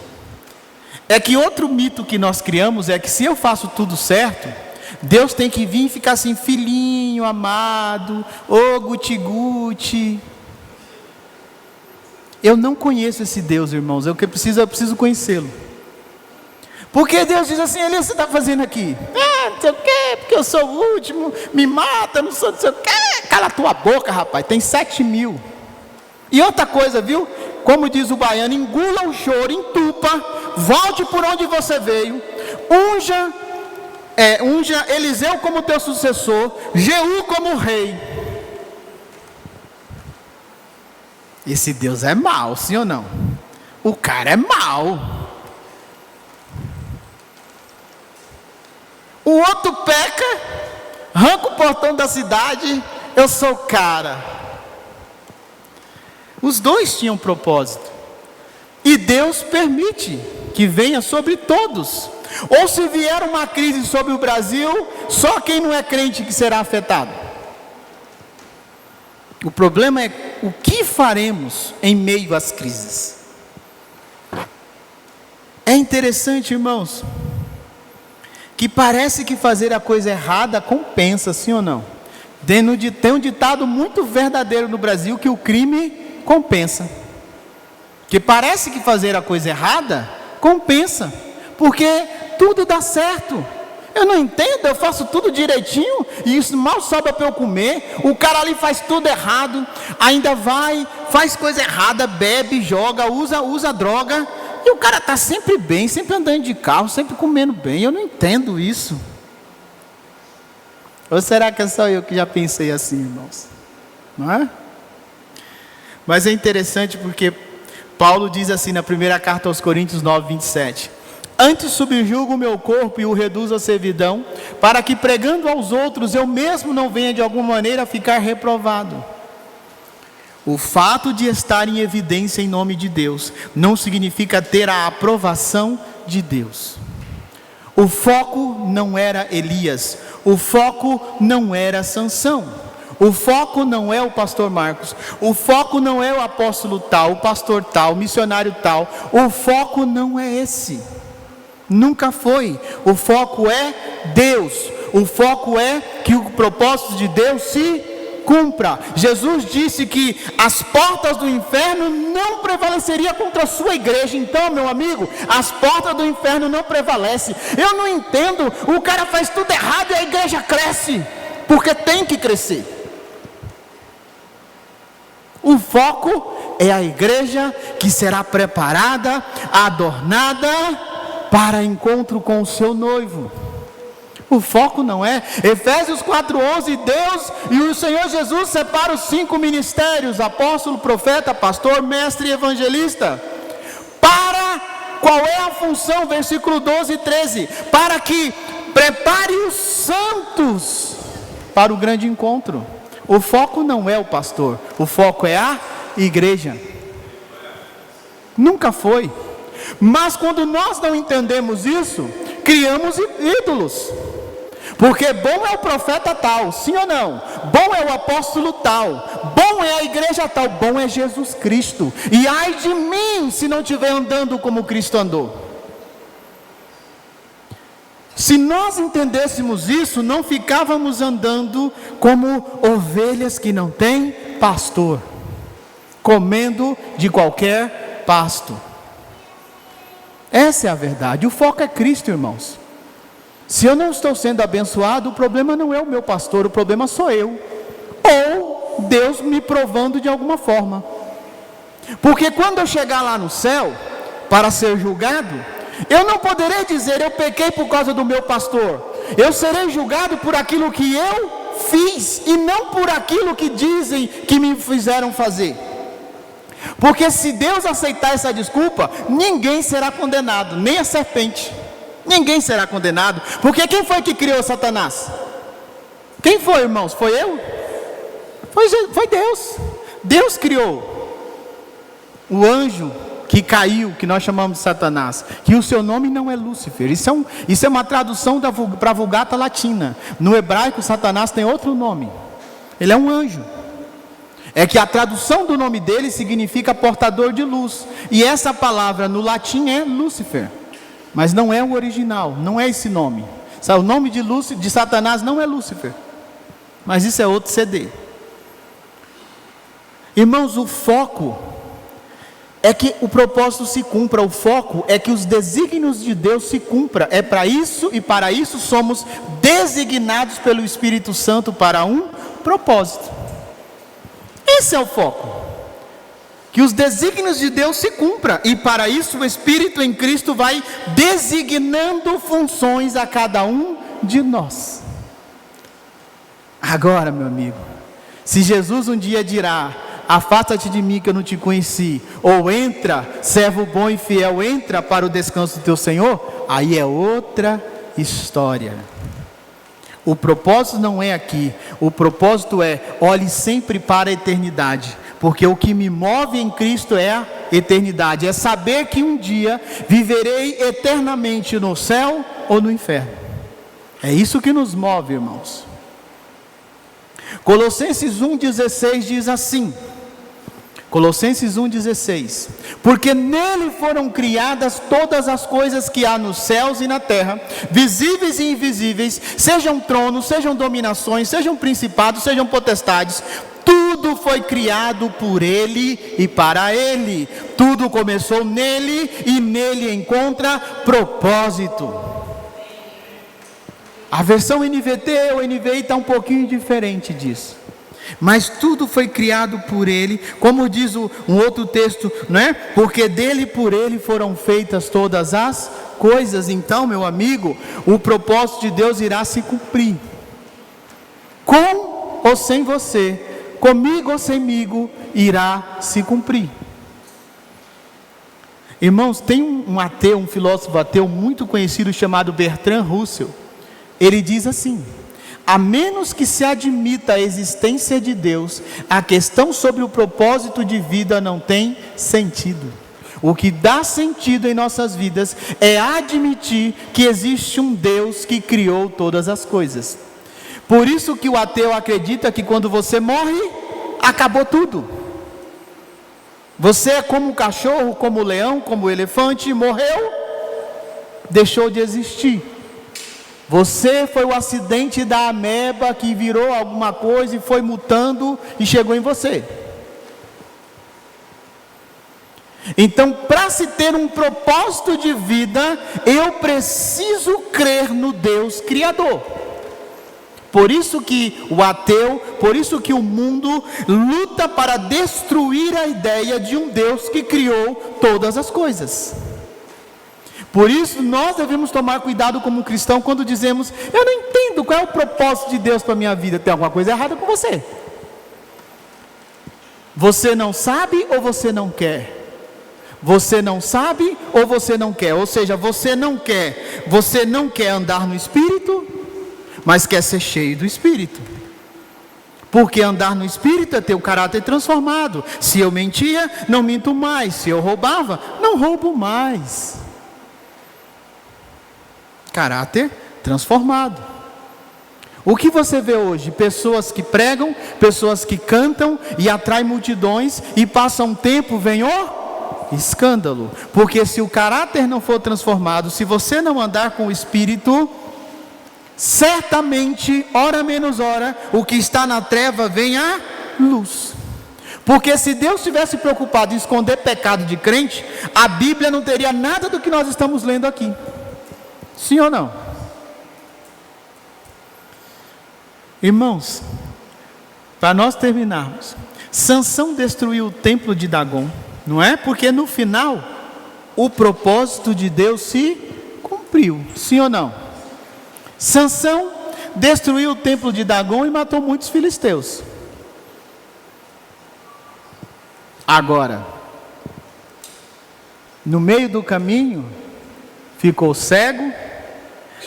é que outro mito que nós criamos é que se eu faço tudo certo, Deus tem que vir e ficar assim, filhinho amado, ô guti-guti. Eu não conheço esse Deus, irmãos, eu preciso conhecê-lo. Porque Deus diz assim: Elias, você está fazendo aqui? Não sei o quê, porque eu sou o último, me mata, não sou, não sei o quê. Cala a tua boca, rapaz, tem 7.000. E outra coisa, viu? Como diz o baiano, engula o choro, entupa, volte por onde você veio, unja Eliseu como teu sucessor, Jeú como rei. Esse Deus é mau, sim ou não? O cara é mau. O outro peca, arranca o portão da cidade, eu sou o cara. Os dois tinham propósito. E Deus permite que venha sobre todos. Ou se vier uma crise sobre o Brasil, só quem não é crente que será afetado. O problema é o que faremos em meio às crises. É interessante, irmãos, que parece que fazer a coisa errada compensa, sim ou não? Tem um ditado muito verdadeiro no Brasil, que o crime compensa. Que parece que fazer a coisa errada compensa, porque tudo dá certo. Eu não entendo, eu faço tudo direitinho e isso mal sobra para eu comer. O cara ali faz tudo errado, ainda faz coisa errada, bebe, joga, usa droga, e o cara está sempre bem, sempre andando de carro, sempre comendo bem. Eu não entendo isso. Ou será que é só eu que já pensei assim, irmãos? Não é? Mas é interessante porque Paulo diz assim na primeira carta aos Coríntios 9:27: antes subjugo o meu corpo e o reduzo à servidão, para que pregando aos outros eu mesmo não venha de alguma maneira a ficar reprovado. O fato de estar em evidência em nome de Deus não significa ter a aprovação de Deus. O foco não era Elias, o foco não era Sansão. O foco não é o pastor Marcos, o foco não é o apóstolo tal, o pastor tal, o missionário tal. O foco não é esse, nunca foi. O foco é Deus, o foco é que o propósito de Deus se cumpra. Jesus disse que as portas do inferno não prevaleceriam contra a sua igreja. Então, meu amigo, as portas do inferno não prevalecem. Eu não entendo, o cara faz tudo errado e a igreja cresce, porque tem que crescer. O foco é a igreja que será preparada, adornada para encontro com o seu noivo. O foco não é. Efésios 4:11, Deus e o Senhor Jesus separam os 5 ministérios: apóstolo, profeta, pastor, mestre e evangelista. Qual é a função? Versículo 12 e 13: para que prepare os santos para o grande encontro. O foco não é o pastor, o foco é a igreja. Nunca foi. Mas quando nós não entendemos isso, criamos ídolos. Porque bom é o profeta tal, sim ou não? Bom é o apóstolo tal, bom é a igreja tal, bom é Jesus Cristo. E ai de mim se não estiver andando como Cristo andou. Se nós entendêssemos isso, não ficávamos andando como ovelhas que não têm pastor, comendo de qualquer pasto. Essa é a verdade. O foco é Cristo, irmãos. Se eu não estou sendo abençoado, o problema não é o meu pastor, o problema sou eu, ou Deus me provando de alguma forma. Porque quando eu chegar lá no céu para ser julgado, eu não poderei dizer: eu pequei por causa do meu pastor. Eu serei julgado por aquilo que eu fiz e não por aquilo que dizem que me fizeram fazer. Porque se Deus aceitar essa desculpa, ninguém será condenado, nem a serpente. Ninguém será condenado. Porque quem foi que criou Satanás? Quem foi, irmãos? Foi eu? Foi Deus. Deus criou o anjo que caiu, que nós chamamos de Satanás, que o seu nome não é Lúcifer. Isso é uma tradução para a Vulgata Latina. No hebraico, Satanás tem outro nome. Ele é um anjo. é que a tradução do nome dele significa portador de luz. E essa palavra no latim é Lúcifer. Mas não é o original, não é esse nome. O nome de Satanás não é Lúcifer. Mas isso é outro CD. Irmãos, o foco é que o propósito se cumpra. O foco é que os desígnios de Deus se cumpra. É para isso, e para isso somos designados pelo Espírito Santo para um propósito. Esse é o foco. Que os desígnios de Deus se cumpram. E para isso o Espírito em Cristo vai designando funções a cada um de nós. Agora, meu amigo, se Jesus um dia dirá: afasta-te de mim que eu não te conheci, ou entra, servo bom e fiel, entra para o descanso do teu Senhor, aí é outra história. O propósito não é aqui, o propósito é: olhe sempre para a eternidade, porque o que me move em Cristo é a eternidade, é saber que um dia viverei eternamente no céu ou no inferno. É isso que nos move, irmãos. Colossenses 1,16 diz assim, Colossenses 1,16: porque nele foram criadas todas as coisas que há nos céus e na terra, visíveis e invisíveis, sejam tronos, sejam dominações, sejam principados, sejam potestades. Tudo foi criado por ele e para ele. Tudo começou nele e nele encontra propósito. A versão NVT ou NVI está um pouquinho diferente disso. Mas tudo foi criado por ele, como diz um outro texto, não é? Porque dele e por ele foram feitas todas as coisas. Então, meu amigo, o propósito de Deus irá se cumprir. Com ou sem você, comigo ou semigo, irá se cumprir. Irmãos, tem um ateu, um filósofo ateu muito conhecido chamado Bertrand Russell. Ele diz assim: a menos que se admita a existência de Deus, a questão sobre o propósito de vida não tem sentido. O que dá sentido em nossas vidas é admitir que existe um Deus que criou todas as coisas. Por isso que o ateu acredita que quando você morre, acabou tudo. Você é como o cachorro, como o leão, como o elefante, morreu, deixou de existir. Você foi o acidente da ameba que virou alguma coisa e foi mutando e chegou em você. Então, para se ter um propósito de vida, eu preciso crer no Deus Criador. Por isso que o ateu, por isso que o mundo luta para destruir a ideia de um Deus que criou todas as coisas. Por isso nós devemos tomar cuidado como cristão quando dizemos: eu não entendo qual é o propósito de Deus para a minha vida. Tem alguma coisa errada com você. Você não sabe ou você não quer? Você não sabe ou você não quer? Ou seja, você não quer andar no Espírito, mas quer ser cheio do Espírito. Porque andar no Espírito é ter o caráter transformado. Se eu mentia, não minto mais. Se eu roubava, não roubo mais. Caráter transformado. O que você vê hoje? Pessoas que pregam, pessoas que cantam e atraem multidões, e passa um tempo, vem o escândalo. Porque se o caráter não for transformado, se você não andar com o Espírito, certamente, hora menos hora, o que está na treva vem à luz. Porque se Deus tivesse preocupado em esconder pecado de crente, a Bíblia não teria nada do que nós estamos lendo aqui. Sim ou não? Irmãos, para nós terminarmos, Sansão destruiu o templo de Dagon, não é? Porque no final, o propósito de Deus se cumpriu. Sim ou não? Sansão destruiu o templo de Dagon e matou muitos filisteus. Agora, no meio do caminho, ficou cego.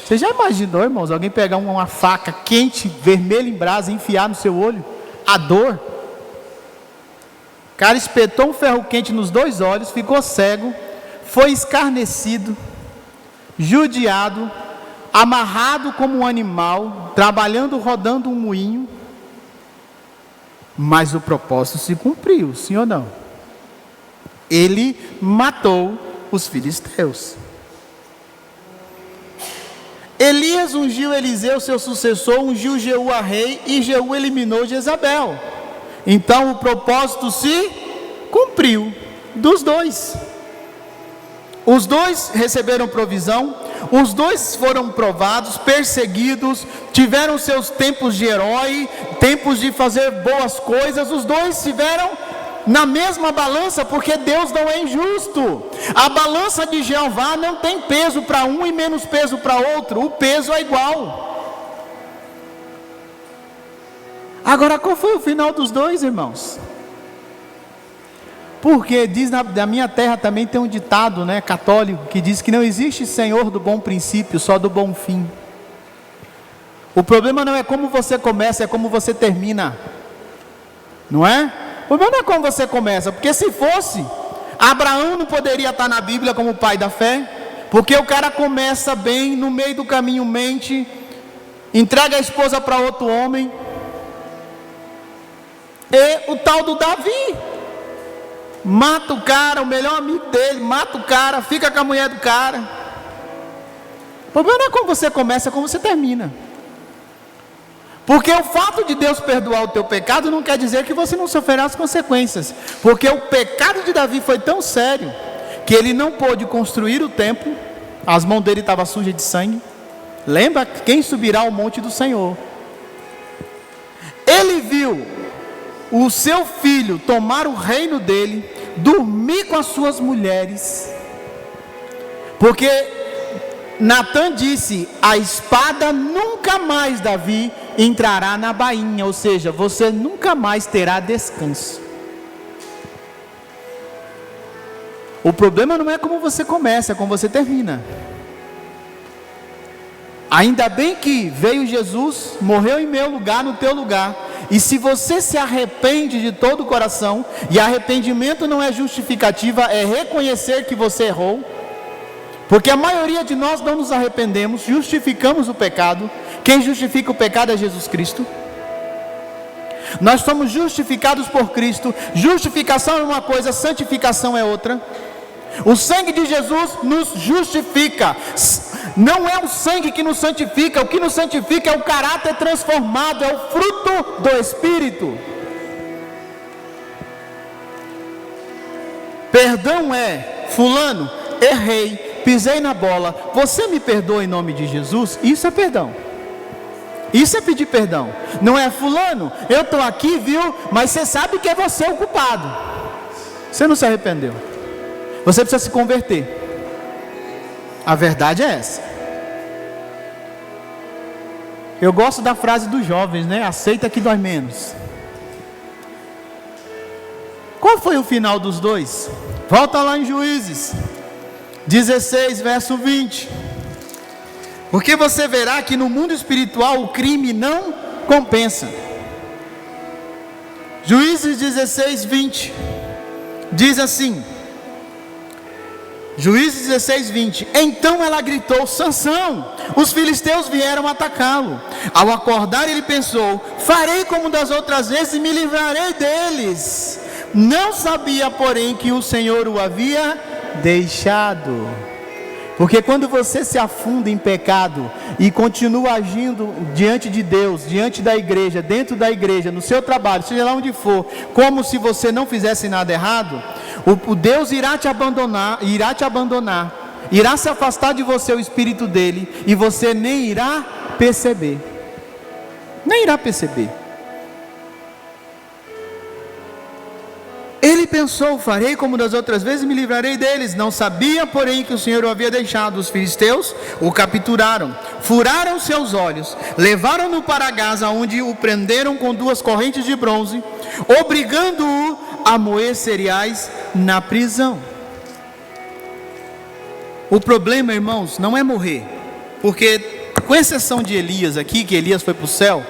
Você já imaginou, irmãos, alguém pegar uma faca quente, vermelha em brasa e enfiar no seu olho? A dor. O cara espetou um ferro quente nos 2 olhos, ficou cego, foi escarnecido, judiado, amarrado como um animal, trabalhando, rodando um moinho. Mas o propósito se cumpriu, sim ou não? Ele matou os filisteus. Elias ungiu Eliseu, seu sucessor, ungiu Jeú a rei, e Jeú eliminou Jezabel. Então o propósito se cumpriu dos dois. Os dois receberam provisão, os dois foram provados, perseguidos, tiveram seus tempos de herói, tempos de fazer boas coisas. Os dois tiveram na mesma balança, porque Deus não é injusto. A balança de Jeová não tem peso para um e menos peso para outro, o peso é igual. Agora, qual foi o final dos dois, irmãos? Porque diz da minha terra também tem um ditado, católico, que diz que não existe Senhor do bom princípio, só do bom fim. O problema não é como você começa, é como você termina, não é? O problema não é como você começa, porque se fosse, Abraão não poderia estar na Bíblia como pai da fé, porque o cara começa bem, no meio do caminho mente, entrega a esposa para outro homem. E o tal do Davi mata o cara, o melhor amigo dele, mata o cara, fica com a mulher do cara. O problema não é como você começa, é como você termina. Porque o fato de Deus perdoar o teu pecado não quer dizer que você não sofrerá as consequências. Porque o pecado de Davi foi tão sério que ele não pôde construir o templo, as mãos dele estavam sujas de sangue. Lembra? Quem subirá ao monte do Senhor? Ele viu o seu filho tomar o reino dele, dormir com as suas mulheres, porque Natã disse: a espada nunca mais, Davi, entrará na bainha, ou seja, você nunca mais terá descanso. O problema não é como você começa, é como você termina. Ainda bem que veio Jesus, morreu em meu lugar, no teu lugar. E se você se arrepende de todo o coração, e arrependimento não é justificativa, é reconhecer que você errou, porque a maioria de nós não nos arrependemos, justificamos o pecado. Quem justifica o pecado é Jesus Cristo. Nós somos justificados por Cristo. Justificação é uma coisa, santificação é outra. O sangue de Jesus nos justifica. Não é o sangue que nos santifica, o que nos santifica é o caráter transformado, é o fruto do Espírito. Perdão é: fulano, errei, pisei na bola, você me perdoa em nome de Jesus. Isso é perdão. Isso é pedir perdão. Não é: fulano, eu estou aqui, viu, mas você sabe que é você o culpado. Você não se arrependeu. Você precisa se converter. A verdade é essa. Eu gosto da frase dos jovens, aceita que dói menos. Qual foi o final dos dois? Volta lá em Juízes 16, verso 20. Porque você verá que no mundo espiritual o crime não compensa. Juízes 16, 20 diz assim: Juízes 16, 20. Então ela gritou: Sansão, os filisteus vieram atacá-lo. Ao acordar ele pensou: farei como das outras vezes e me livrarei deles. Não sabia, porém, que o Senhor o havia deixado. Porque quando você se afunda em pecado e continua agindo diante de Deus, diante da igreja, dentro da igreja, no seu trabalho, seja lá onde for, como se você não fizesse nada errado, o Deus irá te abandonar, irá se afastar de você o Espírito dele, e você nem irá perceber. Nem irá perceber. Ele pensou: farei como das outras vezes e me livrarei deles. Não sabia, porém, que o Senhor o havia deixado. Os filisteus o capturaram, furaram seus olhos, levaram-no para Gaza, onde o prenderam com 2 correntes de bronze, obrigando-o a moer cereais na prisão. O problema, irmãos, não é morrer, porque, com exceção de Elias aqui, que Elias foi para o céu,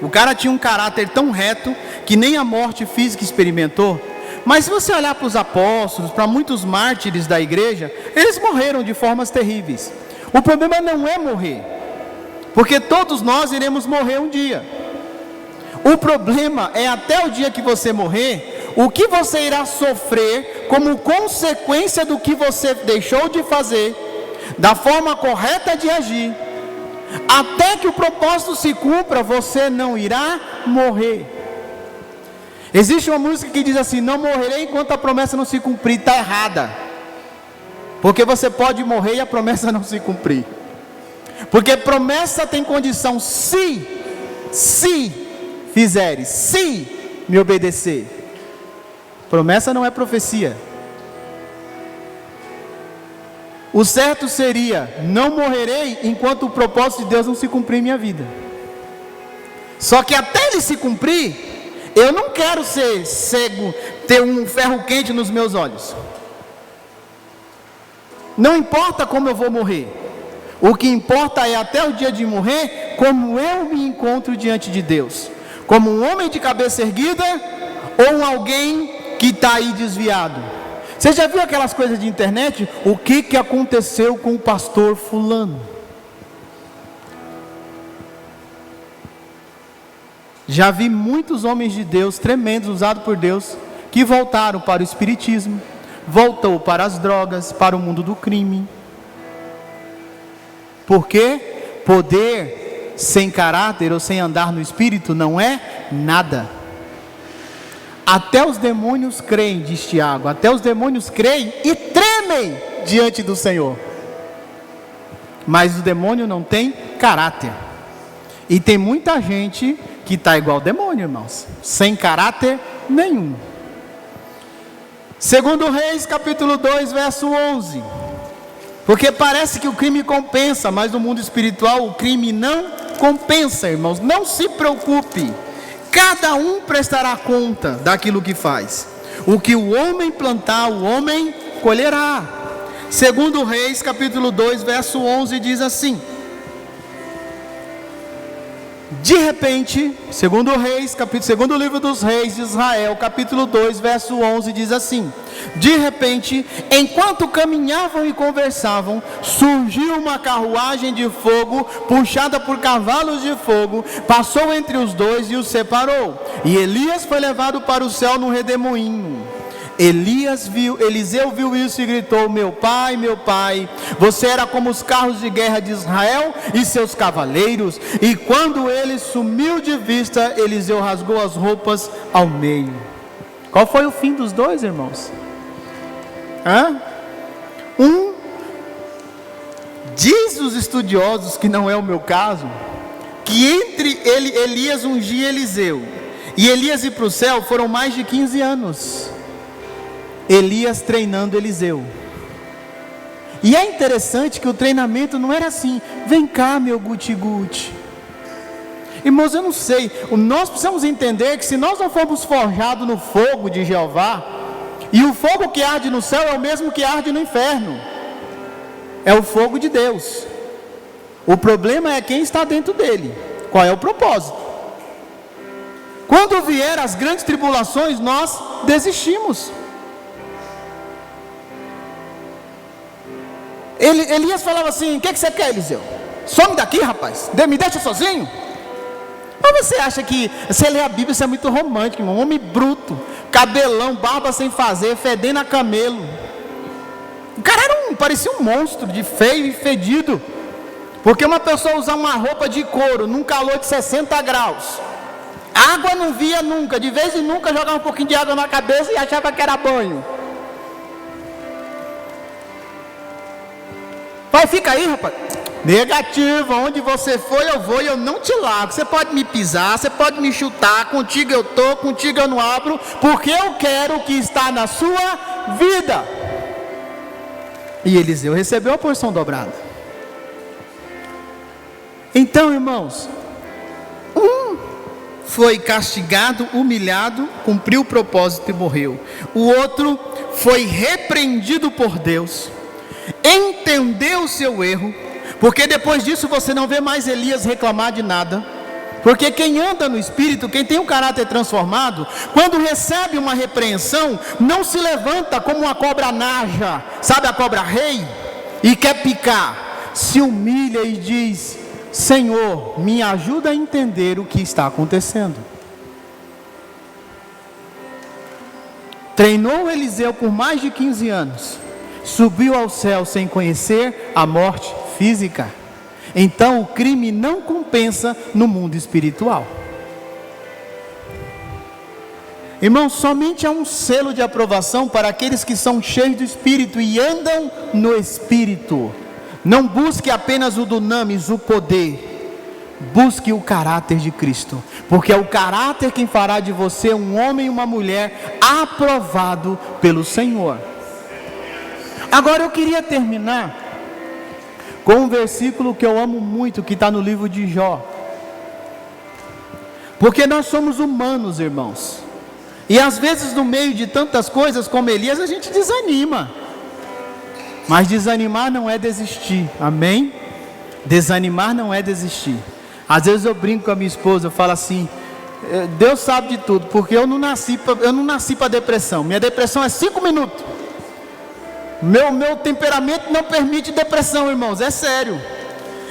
o cara tinha um caráter tão reto que nem a morte física experimentou. Mas se você olhar para os apóstolos, para muitos mártires da igreja, eles morreram de formas terríveis. O problema não é morrer, porque todos nós iremos morrer um dia. O problema é até o dia que você morrer, o que você irá sofrer como consequência do que você deixou de fazer, da forma correta de agir. Até que o propósito se cumpra, você não irá morrer. Existe uma música que diz assim: não morrerei enquanto a promessa não se cumprir. Está errada, porque você pode morrer e a promessa não se cumprir. Porque promessa tem condição: se fizeres, se me obedecer. Promessa não é profecia. O certo seria: não morrerei enquanto o propósito de Deus não se cumprir em minha vida. Só que até ele se cumprir, eu não quero ser cego, ter um ferro quente nos meus olhos. Não importa como eu vou morrer, o que importa é até o dia de morrer, como eu me encontro diante de Deus, como um homem de cabeça erguida, ou alguém que está aí desviado. Você já viu aquelas coisas de internet? O que aconteceu com o pastor fulano? Já vi muitos homens de Deus, tremendos, usados por Deus, que voltaram para o espiritismo, voltou para as drogas, para o mundo do crime. Porque poder sem caráter ou sem andar no espírito não é nada. Até os demônios creem, diz Tiago, até os demônios creem e tremem diante do Senhor. Mas o demônio não tem caráter. E tem muita gente que está igual ao demônio, irmãos, sem caráter nenhum. 2 Reis, capítulo 2, verso 11. Porque parece que o crime compensa, mas no mundo espiritual o crime não compensa, irmãos. Não se preocupe. Cada um prestará conta daquilo que faz. O que o homem plantar, o homem colherá. 2 Reis, capítulo 2, verso 11, diz assim: de repente, 2 Reis, segundo livro dos reis de Israel, capítulo 2, verso 11, diz assim: de repente, enquanto caminhavam e conversavam, surgiu uma carruagem de fogo, puxada por cavalos de fogo, passou entre os dois e os separou. E Elias foi levado para o céu num redemoinho. Eliseu viu isso e gritou: meu pai, você era como os carros de guerra de Israel e seus cavaleiros. E quando ele sumiu de vista, Eliseu rasgou as roupas ao meio. Qual foi o fim dos dois, irmãos? Diz os estudiosos, que não é o meu caso, que entre Elias ungir Eliseu e Elias ir para o céu foram mais de 15 anos. Elias treinando Eliseu. E é interessante que o treinamento não era assim: vem cá, meu guti-guti. Irmãos, eu não sei, nós precisamos entender que se nós não formos forjados no fogo de Jeová, e o fogo que arde no céu é o mesmo que arde no inferno, é o fogo de Deus. O problema é quem está dentro dele. Qual é o propósito? Quando vier as grandes tribulações, nós desistimos. Elias falava assim: o que você quer, Eliseu? Some daqui, rapaz, me deixa sozinho. Mas você acha que, você lê a Bíblia, isso é muito romântico, irmão. Um homem bruto, cabelão, barba sem fazer, fedendo a camelo. O cara parecia um monstro, de feio e fedido. Porque uma pessoa usar uma roupa de couro num calor de 60 graus, água não via nunca, de vez em nunca jogava um pouquinho de água na cabeça e achava que era banho. Vai, fica aí, rapaz. Negativo, onde você for eu vou e eu não te largo. Você pode me pisar, você pode me chutar, contigo eu estou, contigo eu não abro, porque eu quero o que está na sua vida. E Eliseu recebeu a porção dobrada. Então, irmãos, foi castigado, humilhado, cumpriu o propósito e morreu. O outro foi repreendido por Deus, entendeu o seu erro, porque depois disso você não vê mais Elias reclamar de nada. Porque quem anda no Espírito, quem tem um caráter transformado, quando recebe uma repreensão, não se levanta como uma cobra naja, sabe a cobra rei, e quer picar. Se humilha e diz: Senhor, me ajuda a entender o que está acontecendo. treinou Eliseu por mais de 15 anos, subiu ao céu sem conhecer a morte física. Então o crime não compensa no mundo espiritual. Irmãos, somente há um selo de aprovação para aqueles que são cheios do Espírito e andam no Espírito. Não busque apenas o dunamis, o poder. Busque o caráter de Cristo, porque é o caráter quem fará de você um homem e uma mulher aprovado pelo Senhor. Agora eu queria terminar com um versículo que eu amo muito, que está no livro de Jó. Porque nós somos humanos, irmãos. E às vezes no meio de tantas coisas como Elias a gente desanima. Mas desanimar não é desistir, amém? Desanimar não é desistir. Às vezes eu brinco com a minha esposa, eu falo assim: Deus sabe de tudo, porque eu não nasci para depressão. Minha depressão é 5 minutos. Meu temperamento não permite depressão, irmãos, é sério.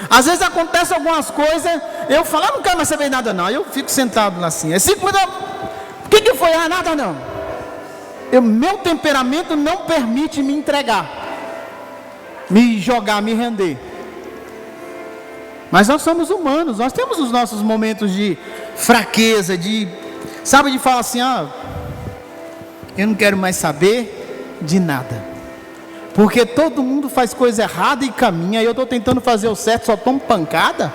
Às vezes acontece algumas coisas, eu falo, não quero mais saber nada não. Aí eu fico sentado lá assim, é 5 minutos. O que foi? Nada não. Meu temperamento não permite me entregar, me jogar, me render. Mas nós somos humanos, nós temos os nossos momentos de fraqueza, de falar assim, eu não quero mais saber de nada. Porque todo mundo faz coisa errada e caminha, e eu estou tentando fazer o certo, só tomo pancada.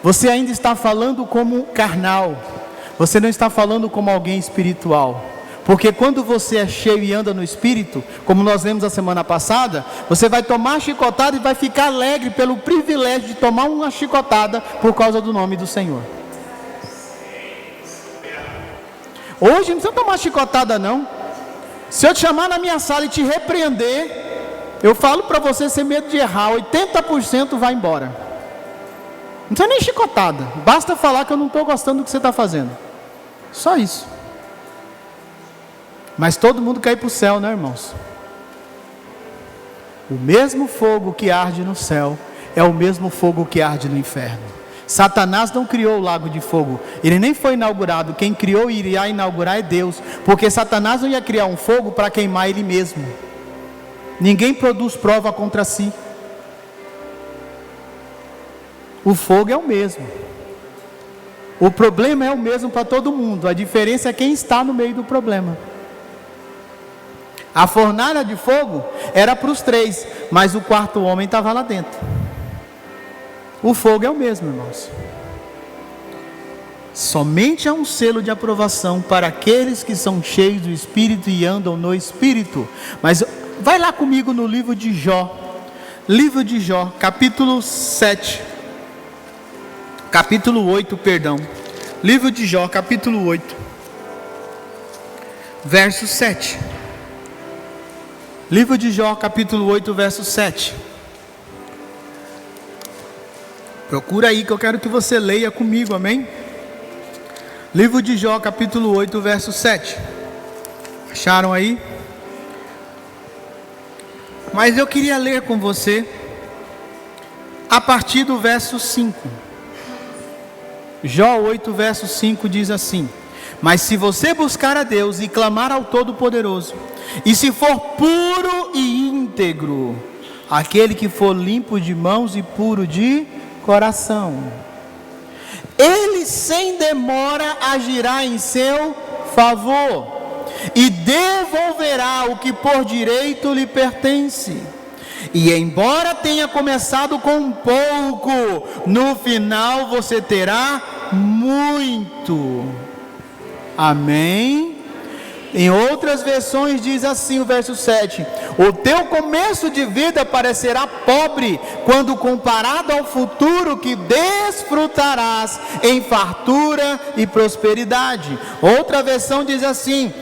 Você ainda está falando como carnal. Você não está falando como alguém espiritual. Porque quando você é cheio e anda no Espírito, como nós lemos a semana passada, você vai tomar a chicotada e vai ficar alegre pelo privilégio de tomar uma chicotada por causa do nome do Senhor. Hoje não precisa tomar chicotada não. Se eu te chamar na minha sala e te repreender, eu falo para você sem medo de errar, 80% vai embora. Não precisa nem chicotada, basta falar que eu não estou gostando do que você está fazendo. Só isso. Mas todo mundo quer ir para o céu, né, irmãos? O mesmo fogo que arde no céu é o mesmo fogo que arde no inferno. Satanás não criou o lago de fogo, ele nem foi inaugurado. Quem criou e iria inaugurar é Deus, porque Satanás não ia criar um fogo para queimar ele mesmo. Ninguém produz prova contra si. O fogo é o mesmo. O problema é o mesmo para todo mundo, a diferença é quem está no meio do problema. A fornalha de fogo era para os 3, mas o 4º homem estava lá dentro. O fogo é o mesmo, irmãos. Somente há um selo de aprovação para aqueles que são cheios do Espírito e andam no Espírito. Mas vai lá comigo no livro de Jó. Livro de Jó, capítulo 8, perdão. Livro de Jó, capítulo 8, verso 7. Livro de Jó, capítulo 8, verso 7. Procura aí que eu quero que você leia comigo, amém? Livro de Jó, capítulo 8, verso 7. Acharam aí? Mas eu queria ler com você a partir do verso 5. Jó 8, verso 5 diz assim: mas se você buscar a Deus e clamar ao Todo-Poderoso, e se for puro e íntegro, aquele que for limpo de mãos e puro de coração, Ele sem demora agirá em seu favor, e devolverá o que por direito lhe pertence. E embora tenha começado com pouco, no final você terá muito. Amém? Em outras versões diz assim o verso 7: o teu começo de vida parecerá pobre, quando comparado ao futuro que desfrutarás em fartura e prosperidade. Outra versão diz assim: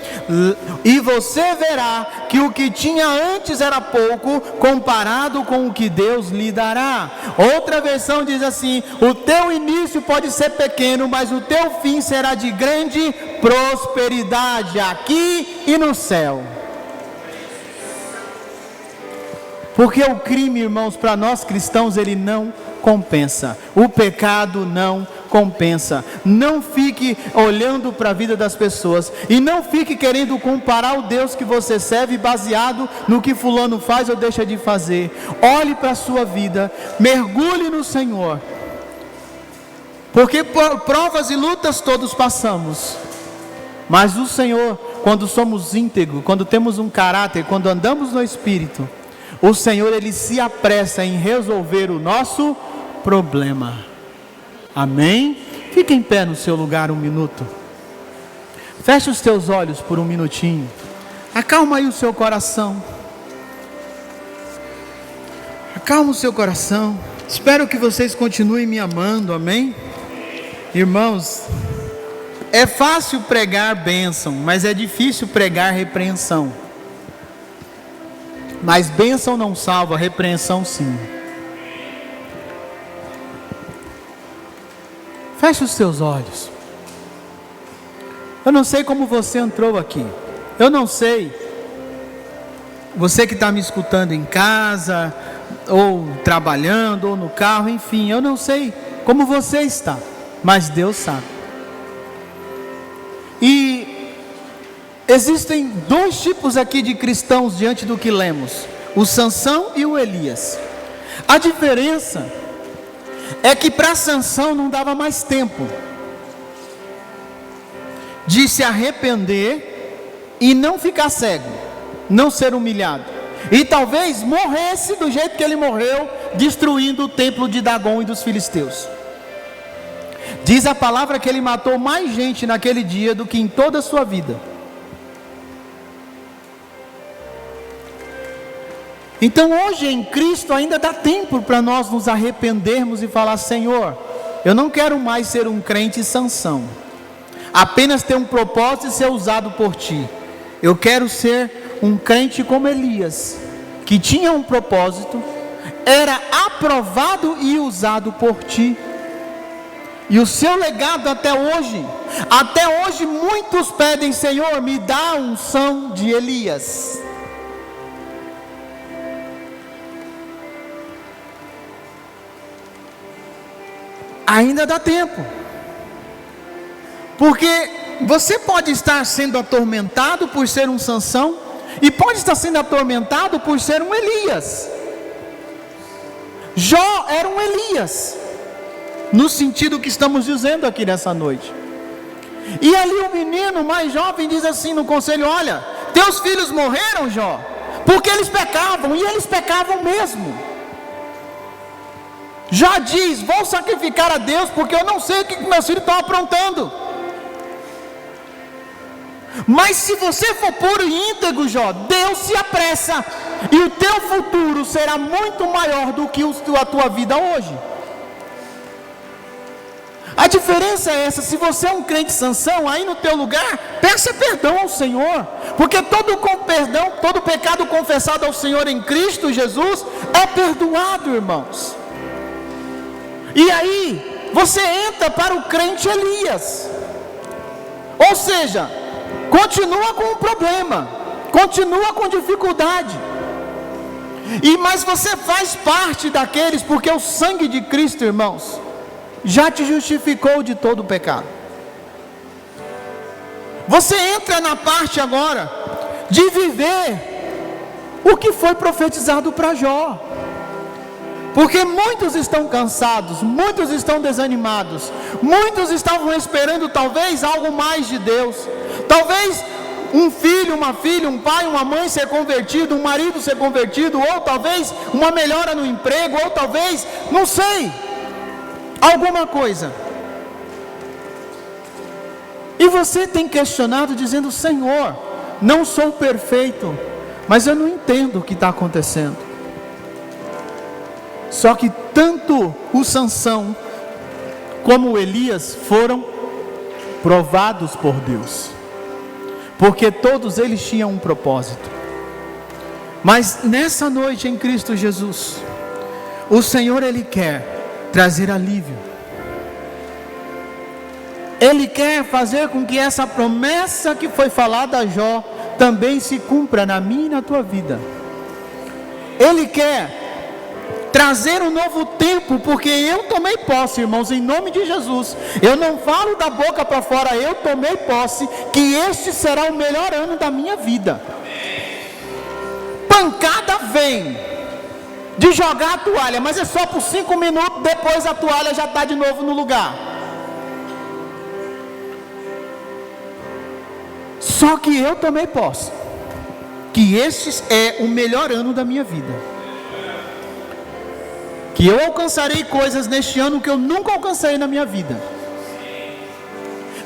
e você verá que o que tinha antes era pouco, comparado com o que Deus lhe dará. Outra versão diz assim: o teu início pode ser pequeno, mas o teu fim será de grande prosperidade, aqui e no céu. Porque o crime, irmãos, para nós cristãos, ele não compensa. O pecado não compensa. Não fique olhando para a vida das pessoas e não fique querendo comparar o Deus que você serve baseado no que fulano faz ou deixa de fazer. Olhe para a sua vida, mergulhe no Senhor, porque por provas e lutas todos passamos, mas o Senhor, quando somos íntegros, quando temos um caráter, quando andamos no Espírito, o Senhor, Ele se apressa em resolver o nosso problema. Amém? Fique em pé no seu lugar um minuto. Feche os teus olhos por um minutinho. Acalma aí o seu coração. Acalma o seu coração. Espero que vocês continuem me amando, amém? Irmãos, é fácil pregar bênção, mas é difícil pregar repreensão. Mas bênção não salva, repreensão sim. Feche os seus olhos. Eu não sei como você entrou aqui. Eu não sei. Você que está me escutando em casa, ou trabalhando, ou no carro, enfim, eu não sei como você está, mas Deus sabe. E existem dois tipos aqui de cristãos diante do que lemos: o Sansão e o Elias. A diferença é que para Sansão não dava mais tempo de se arrepender e não ficar cego, não ser humilhado, e talvez morresse do jeito que ele morreu, destruindo o templo de Dagom e dos filisteus. Diz a palavra que ele matou mais gente naquele dia do que em toda a sua vida. Então hoje em Cristo ainda dá tempo para nós nos arrependermos e falar: Senhor, eu não quero mais ser um crente Sansão, apenas ter um propósito e ser usado por Ti. Eu quero ser um crente como Elias, que tinha um propósito, era aprovado e usado por Ti. E o seu legado até hoje muitos pedem: Senhor, me dá a unção de Elias. Ainda dá tempo, porque você pode estar sendo atormentado por ser um Sansão, e pode estar sendo atormentado por ser um Elias. Jó era um Elias, no sentido que estamos dizendo aqui nessa noite. E ali o menino mais jovem diz assim no conselho: olha, teus filhos morreram, Jó, porque eles pecavam, e eles pecavam mesmo. Já diz: vou sacrificar a Deus, porque eu não sei o que meus filhos estão aprontando. Mas se você for puro e íntegro, Jó, Deus se apressa, e o teu futuro será muito maior do que a tua vida hoje. A diferença é essa: se você é um crente Sansão, aí no teu lugar, peça perdão ao Senhor, porque todo pecado confessado ao Senhor em Cristo Jesus é perdoado, irmãos. E aí você entra para o crente Elias, ou seja, continua com o problema, continua com dificuldade, mas você faz parte daqueles, porque o sangue de Cristo, irmãos, já te justificou de todo o pecado. Você entra na parte agora de viver o que foi profetizado para Jó. Porque muitos estão cansados, muitos estão desanimados, muitos estavam esperando talvez algo mais de Deus, talvez um filho, uma filha, um pai, uma mãe ser convertido, um marido ser convertido, ou talvez uma melhora no emprego, ou talvez, não sei, alguma coisa. E você tem questionado dizendo: Senhor, não sou perfeito, mas eu não entendo o que está acontecendo. Só que tanto o Sansão como o Elias foram provados por Deus, porque todos eles tinham um propósito. Mas nessa noite em Cristo Jesus, o Senhor, Ele quer trazer alívio. Ele quer fazer com que essa promessa que foi falada a Jó também se cumpra na minha e na tua vida. Ele quer trazer um novo tempo, porque eu tomei posse, irmãos, em nome de Jesus. Eu não falo da boca para fora, eu tomei posse que este será o melhor ano da minha vida. Pancada vem de jogar a toalha, mas é só por 5 minutos, depois a toalha já está de novo no lugar. Só que eu tomei posse que este é o melhor ano da minha vida, que eu alcançarei coisas neste ano que eu nunca alcancei na minha vida.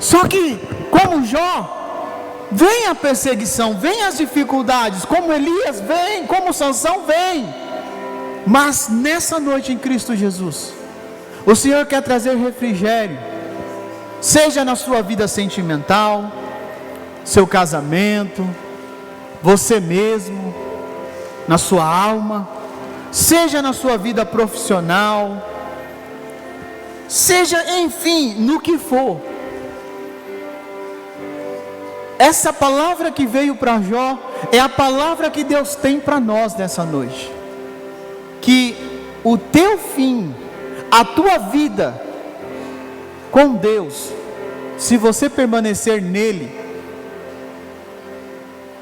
Só que, como Jó, vem a perseguição, vem as dificuldades, como Elias vem, como Sansão vem. Mas nessa noite em Cristo Jesus, o Senhor quer trazer refrigério, seja na sua vida sentimental, seu casamento, você mesmo, na sua alma, seja na sua vida profissional, seja, enfim, no que for. Essa palavra que veio para Jó é a palavra que Deus tem para nós nessa noite. Que o teu fim, a tua vida com Deus, se você permanecer nele,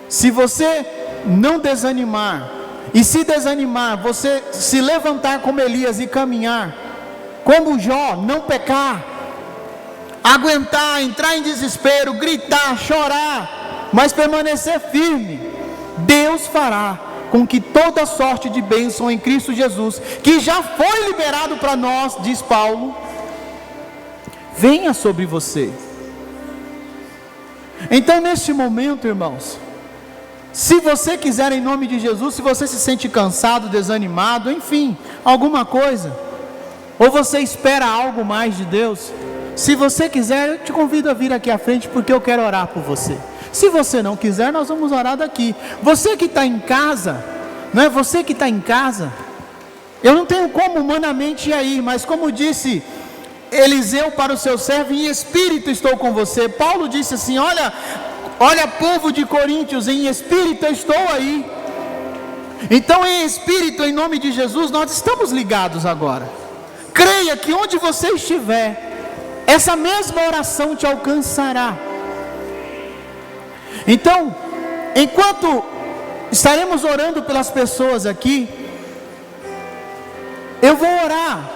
se você não desanimar, e se desanimar, você se levantar como Elias e caminhar, como Jó, não pecar, aguentar, entrar em desespero, gritar, chorar, mas permanecer firme, Deus fará com que toda sorte de bênção em Cristo Jesus, que já foi liberado para nós, diz Paulo, venha sobre você. Então neste momento, irmãos, se você quiser em nome de Jesus, se você se sente cansado, desanimado, enfim, alguma coisa, ou você espera algo mais de Deus, se você quiser, eu te convido a vir aqui à frente, porque eu quero orar por você. Se você não quiser, nós vamos orar daqui. Você que está em casa, não é você que está em casa, eu não tenho como humanamente ir aí, mas como disse Eliseu para o seu servo, em espírito estou com você. Paulo disse assim, olha povo de Coríntios, em espírito eu estou aí. Então em espírito, em nome de Jesus, nós estamos ligados agora. Creia que onde você estiver, essa mesma oração te alcançará. Então, enquanto estaremos orando pelas pessoas aqui, eu vou orar,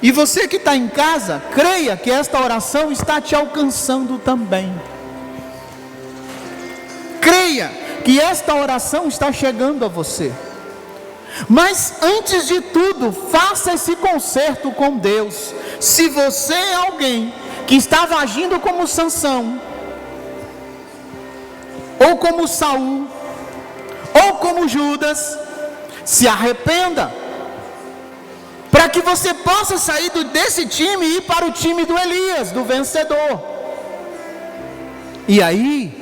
e você que está em casa, creia que esta oração está te alcançando também. Creia que esta oração está chegando a você. Mas antes de tudo, faça esse concerto com Deus. Se você é alguém que estava agindo como Sansão, ou como Saul, ou como Judas, se arrependa, para que você possa sair desse time e ir para o time do Elias, do vencedor. E aí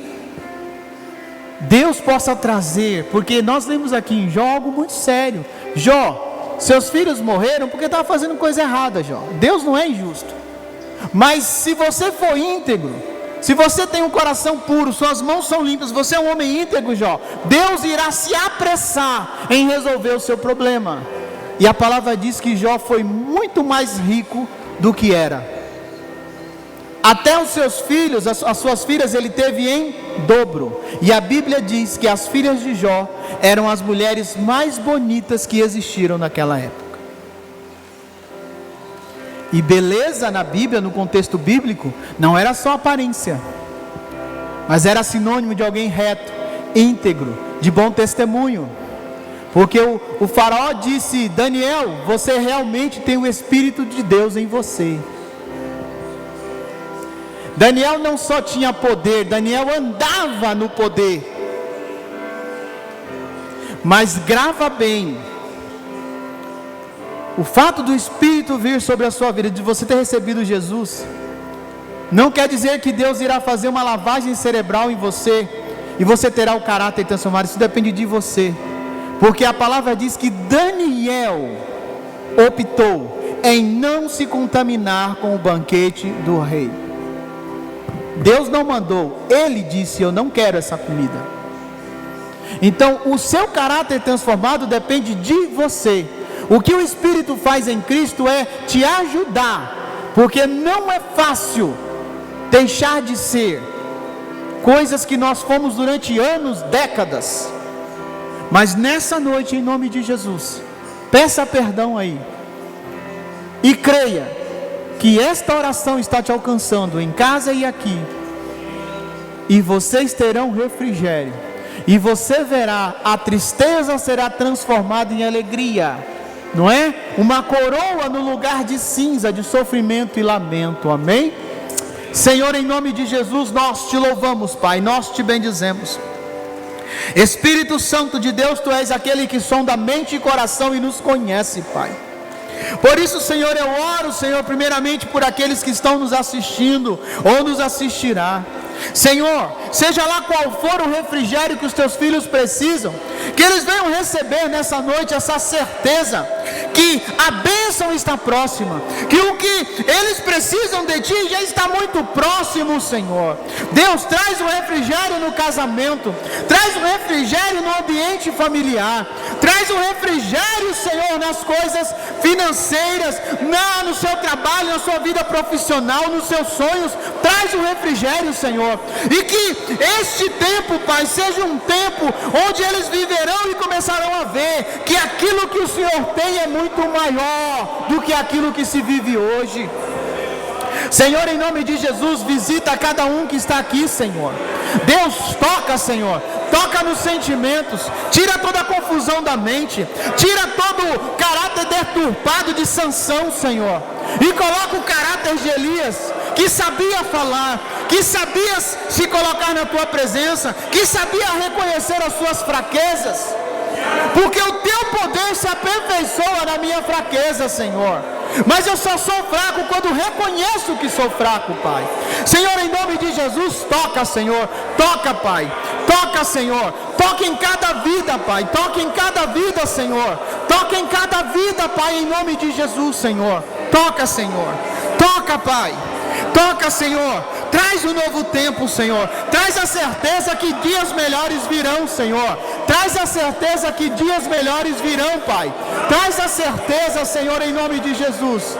Deus possa trazer, porque nós lemos aqui em Jó algo muito sério. Jó, seus filhos morreram porque estava fazendo coisa errada, Jó. Deus não é injusto. Mas se você for íntegro, se você tem um coração puro, suas mãos são limpas, você é um homem íntegro, Jó, Deus irá se apressar em resolver o seu problema. E a palavra diz que Jó foi muito mais rico do que era. Até os seus filhos, as suas filhas, ele teve em dobro. E a Bíblia diz que as filhas de Jó eram as mulheres mais bonitas que existiram naquela época. E beleza na Bíblia, no contexto bíblico, não era só aparência, mas era sinônimo de alguém reto, íntegro, de bom testemunho. Porque o faraó disse, Daniel, você realmente tem o Espírito de Deus em você. Daniel não só tinha poder, Daniel andava no poder. Mas grava bem, o fato do Espírito vir sobre a sua vida, de você ter recebido Jesus, não quer dizer que Deus irá fazer uma lavagem cerebral em você, e você terá o caráter transformado. Isso depende de você. Porque a palavra diz que Daniel optou em não se contaminar com o banquete do rei. Deus não mandou, ele disse, eu não quero essa comida. Então o seu caráter transformado depende de você. O que o Espírito faz em Cristo é te ajudar, porque não é fácil deixar de ser coisas que nós fomos durante anos, décadas. Mas nessa noite, em nome de Jesus, peça perdão aí e creia que esta oração está te alcançando em casa e aqui, e vocês terão refrigério, e você verá a tristeza será transformada em alegria, não é? Uma coroa no lugar de cinza, de sofrimento e lamento. Amém? Senhor, em nome de Jesus, nós te louvamos, Pai, nós te bendizemos. Espírito Santo de Deus, Tu és aquele que sonda mente e coração e nos conhece, Pai. Por isso, Senhor, eu oro, Senhor, primeiramente por aqueles que estão nos assistindo ou nos assistirá. Senhor, seja lá qual for o refrigério que os Teus filhos precisam, que eles venham receber nessa noite essa certeza que a bênção está próxima, que o que eles precisam de Ti já está muito próximo, Senhor. Deus, traz o refrigério no casamento, traz o refrigério no ambiente familiar, traz o refrigério, Senhor, nas coisas financeiras, no seu trabalho, na sua vida profissional, nos seus sonhos. Traz o refrigério, Senhor, e que este tempo, Pai, seja um tempo onde eles viverão e começarão a ver que aquilo que o Senhor tem é muito maior do que aquilo que se vive hoje. Senhor, em nome de Jesus, visita cada um que está aqui, Senhor. Deus, toca, Senhor, toca nos sentimentos, tira toda a confusão da mente, tira todo o caráter deturpado de Sansão, Senhor, e coloca o caráter de Elias, que sabia falar, que sabia se colocar na Tua presença, que sabia reconhecer as suas fraquezas, porque o Teu poder se aperfeiçoa na minha fraqueza, Senhor. Mas eu só sou fraco quando reconheço que sou fraco, Pai. Senhor, em nome de Jesus, toca, Senhor, toca, Pai, toca, Senhor, toca em cada vida, Pai, toca em cada vida, Senhor, toca em cada vida, Pai, em nome de Jesus, Senhor, toca, Senhor, toca, Pai, toca, Senhor, traz um novo tempo, Senhor, traz a certeza que dias melhores virão, Senhor, traz a certeza que dias melhores virão, Pai, traz a certeza, Senhor, em nome de Jesus,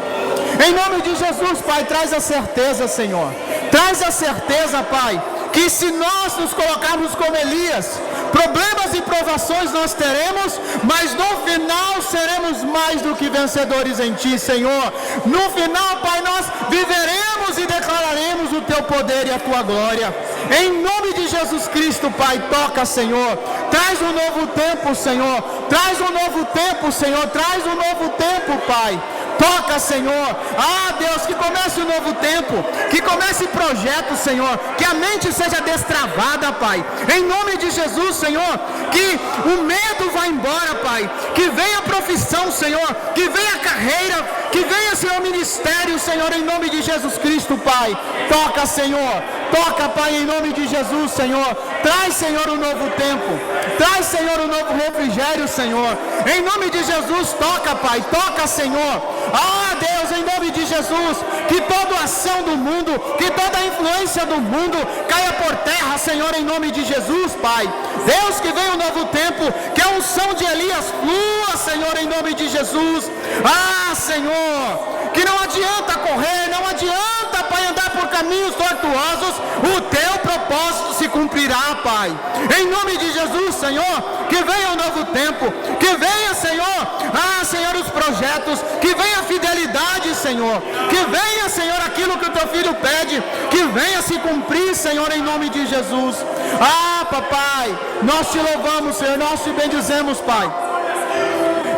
em nome de Jesus, Pai, traz a certeza, Senhor, traz a certeza, Pai, que se nós nos colocarmos como Elias, problemas e provações nós teremos, mas no final seremos mais do que vencedores em Ti, Senhor. No final, Pai, nós viveremos e declararemos o Teu poder e a Tua glória. Em nome de Jesus Cristo, Pai, toca, Senhor. Traz um novo tempo, Senhor. Traz um novo tempo, Senhor. Traz um novo tempo, Pai. Toca, Senhor. Ah, Deus, que comece um novo tempo, que comece projeto, Senhor, que a mente seja destravada, Pai, em nome de Jesus, Senhor, que o medo vá embora, Pai, que venha a profissão, Senhor, que venha a carreira, que venha, Senhor, o ministério, Senhor, em nome de Jesus Cristo, Pai. Toca, Senhor, toca, Pai, em nome de Jesus, Senhor. Traz, Senhor, um novo tempo, traz, Senhor, um novo refrigério, Senhor, em nome de Jesus. Toca, Pai, toca, Senhor. Ah, Deus, em nome de Jesus, que toda ação do mundo, que toda influência do mundo caia por terra, Senhor, em nome de Jesus, Pai. Deus, que venha um novo tempo, que a unção de Elias flua, Senhor, em nome de Jesus. Ah, Senhor, que não adianta correr, não adianta, Pai, andar por caminhos tortuosos, o Teu propósito se cumprirá, Pai. Em nome de Jesus, Senhor, que venha um novo tempo, que venha, Senhor, ah, Senhor, os projetos, que venha a fidelidade, Senhor, que venha, Senhor, aquilo que o Teu Filho pede, que venha se cumprir, Senhor, em nome de Jesus. Ah, Papai, nós Te louvamos, Senhor, nós Te bendizemos, Pai.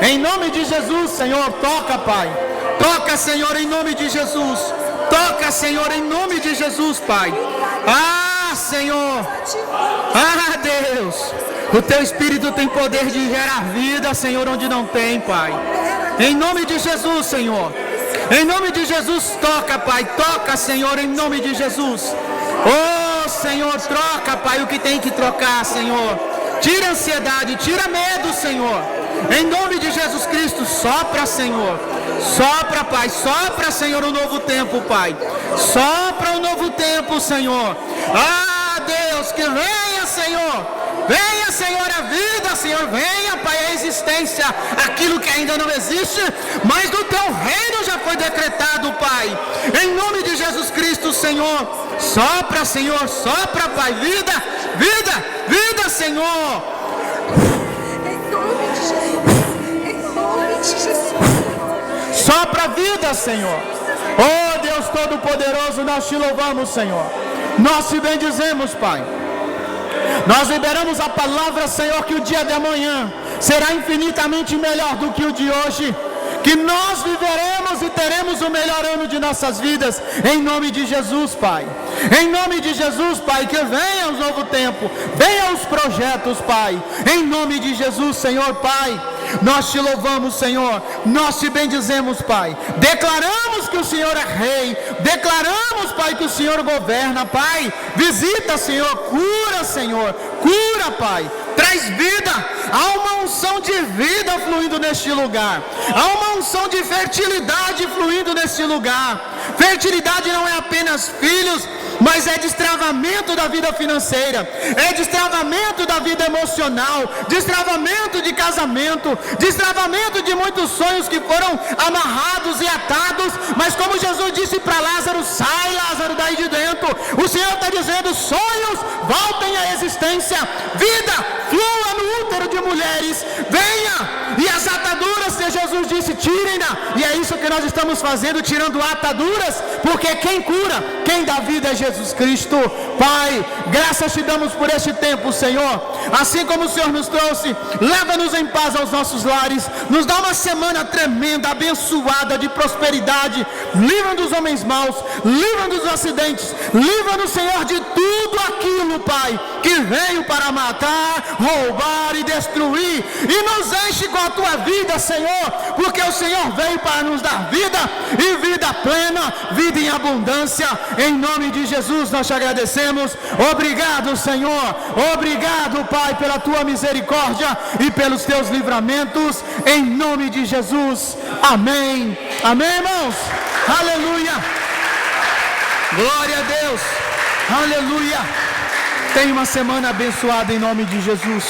Em nome de Jesus, Senhor, toca, Pai. Toca, Senhor, em nome de Jesus. Toca, Senhor, em nome de Jesus, Pai. Ah, Senhor. Ah, Deus. O Teu Espírito tem poder de gerar vida, Senhor, onde não tem, Pai. Em nome de Jesus, Senhor. Em nome de Jesus, toca, Pai. Toca, Senhor, em nome de Jesus. Oh, Senhor, troca, Pai, o que tem que trocar, Senhor. Tira a ansiedade, tira medo, Senhor. Em nome de Jesus Cristo, sopra, Senhor. Sopra, Pai, sopra, Senhor, um novo tempo, Pai. Sopra um novo tempo, Senhor. Ah, Deus, que venha, Senhor. Venha, Senhor, a vida, Senhor, venha, Pai, a existência, aquilo que ainda não existe, mas do Teu reino já foi decretado, Pai. Em nome de Jesus Cristo, Senhor, sopra, Senhor, sopra, Pai, vida, vida, vida, Senhor. Em nome de Jesus. Em nome de Jesus. Sopra a vida, Senhor. Oh Deus Todo-Poderoso, nós Te louvamos, Senhor. Nós Te bendizemos, Pai. Nós liberamos a palavra, Senhor, que o dia de amanhã será infinitamente melhor do que o de hoje, que nós viveremos e teremos o melhor ano de nossas vidas, em nome de Jesus, Pai. Em nome de Jesus, Pai, que venha o novo tempo, venha os projetos, Pai, em nome de Jesus, Senhor, Pai. Nós Te louvamos, Senhor, nós Te bendizemos, Pai. Declaramos que o Senhor é Rei, declaramos, Pai, que o Senhor governa, Pai. Visita, Senhor, cura, Senhor, cura, Pai. Traz vida, há uma unção de vida fluindo neste lugar, há uma unção de fertilidade fluindo neste lugar. Fertilidade não é apenas filhos, mas é destravamento da vida financeira, é destravamento da vida emocional, destravamento de casamento, destravamento de muitos sonhos que foram amarrados e atados, mas como Jesus disse para Lázaro, sai Lázaro daí de dentro, o Senhor está dizendo, sonhos voltem à existência, vida flua no útero de mulheres, venha, e as ataduras que Jesus disse, tirem-na, e é isso que nós estamos fazendo, tirando ataduras, porque quem cura, quem dá vida é Jesus Cristo. Pai, graças Te damos por este tempo, Senhor, assim como o Senhor nos trouxe, leva-nos em paz aos nossos lares, nos dá uma semana tremenda, abençoada, de prosperidade, livra-nos dos homens maus, livra-nos dos acidentes, livra-nos, Senhor, de tudo aquilo, Pai, que veio para matar, roubar e destruir, e nos enche com a Tua vida, Senhor, porque o Senhor veio para nos dar vida, e vida plena, vida em abundância. Em nome de Jesus nós Te agradecemos. Obrigado, Senhor, obrigado, Pai, pela Tua misericórdia e pelos Teus livramentos, em nome de Jesus, amém, amém, irmãos, aleluia, glória a Deus, aleluia. Tenha uma semana abençoada em nome de Jesus.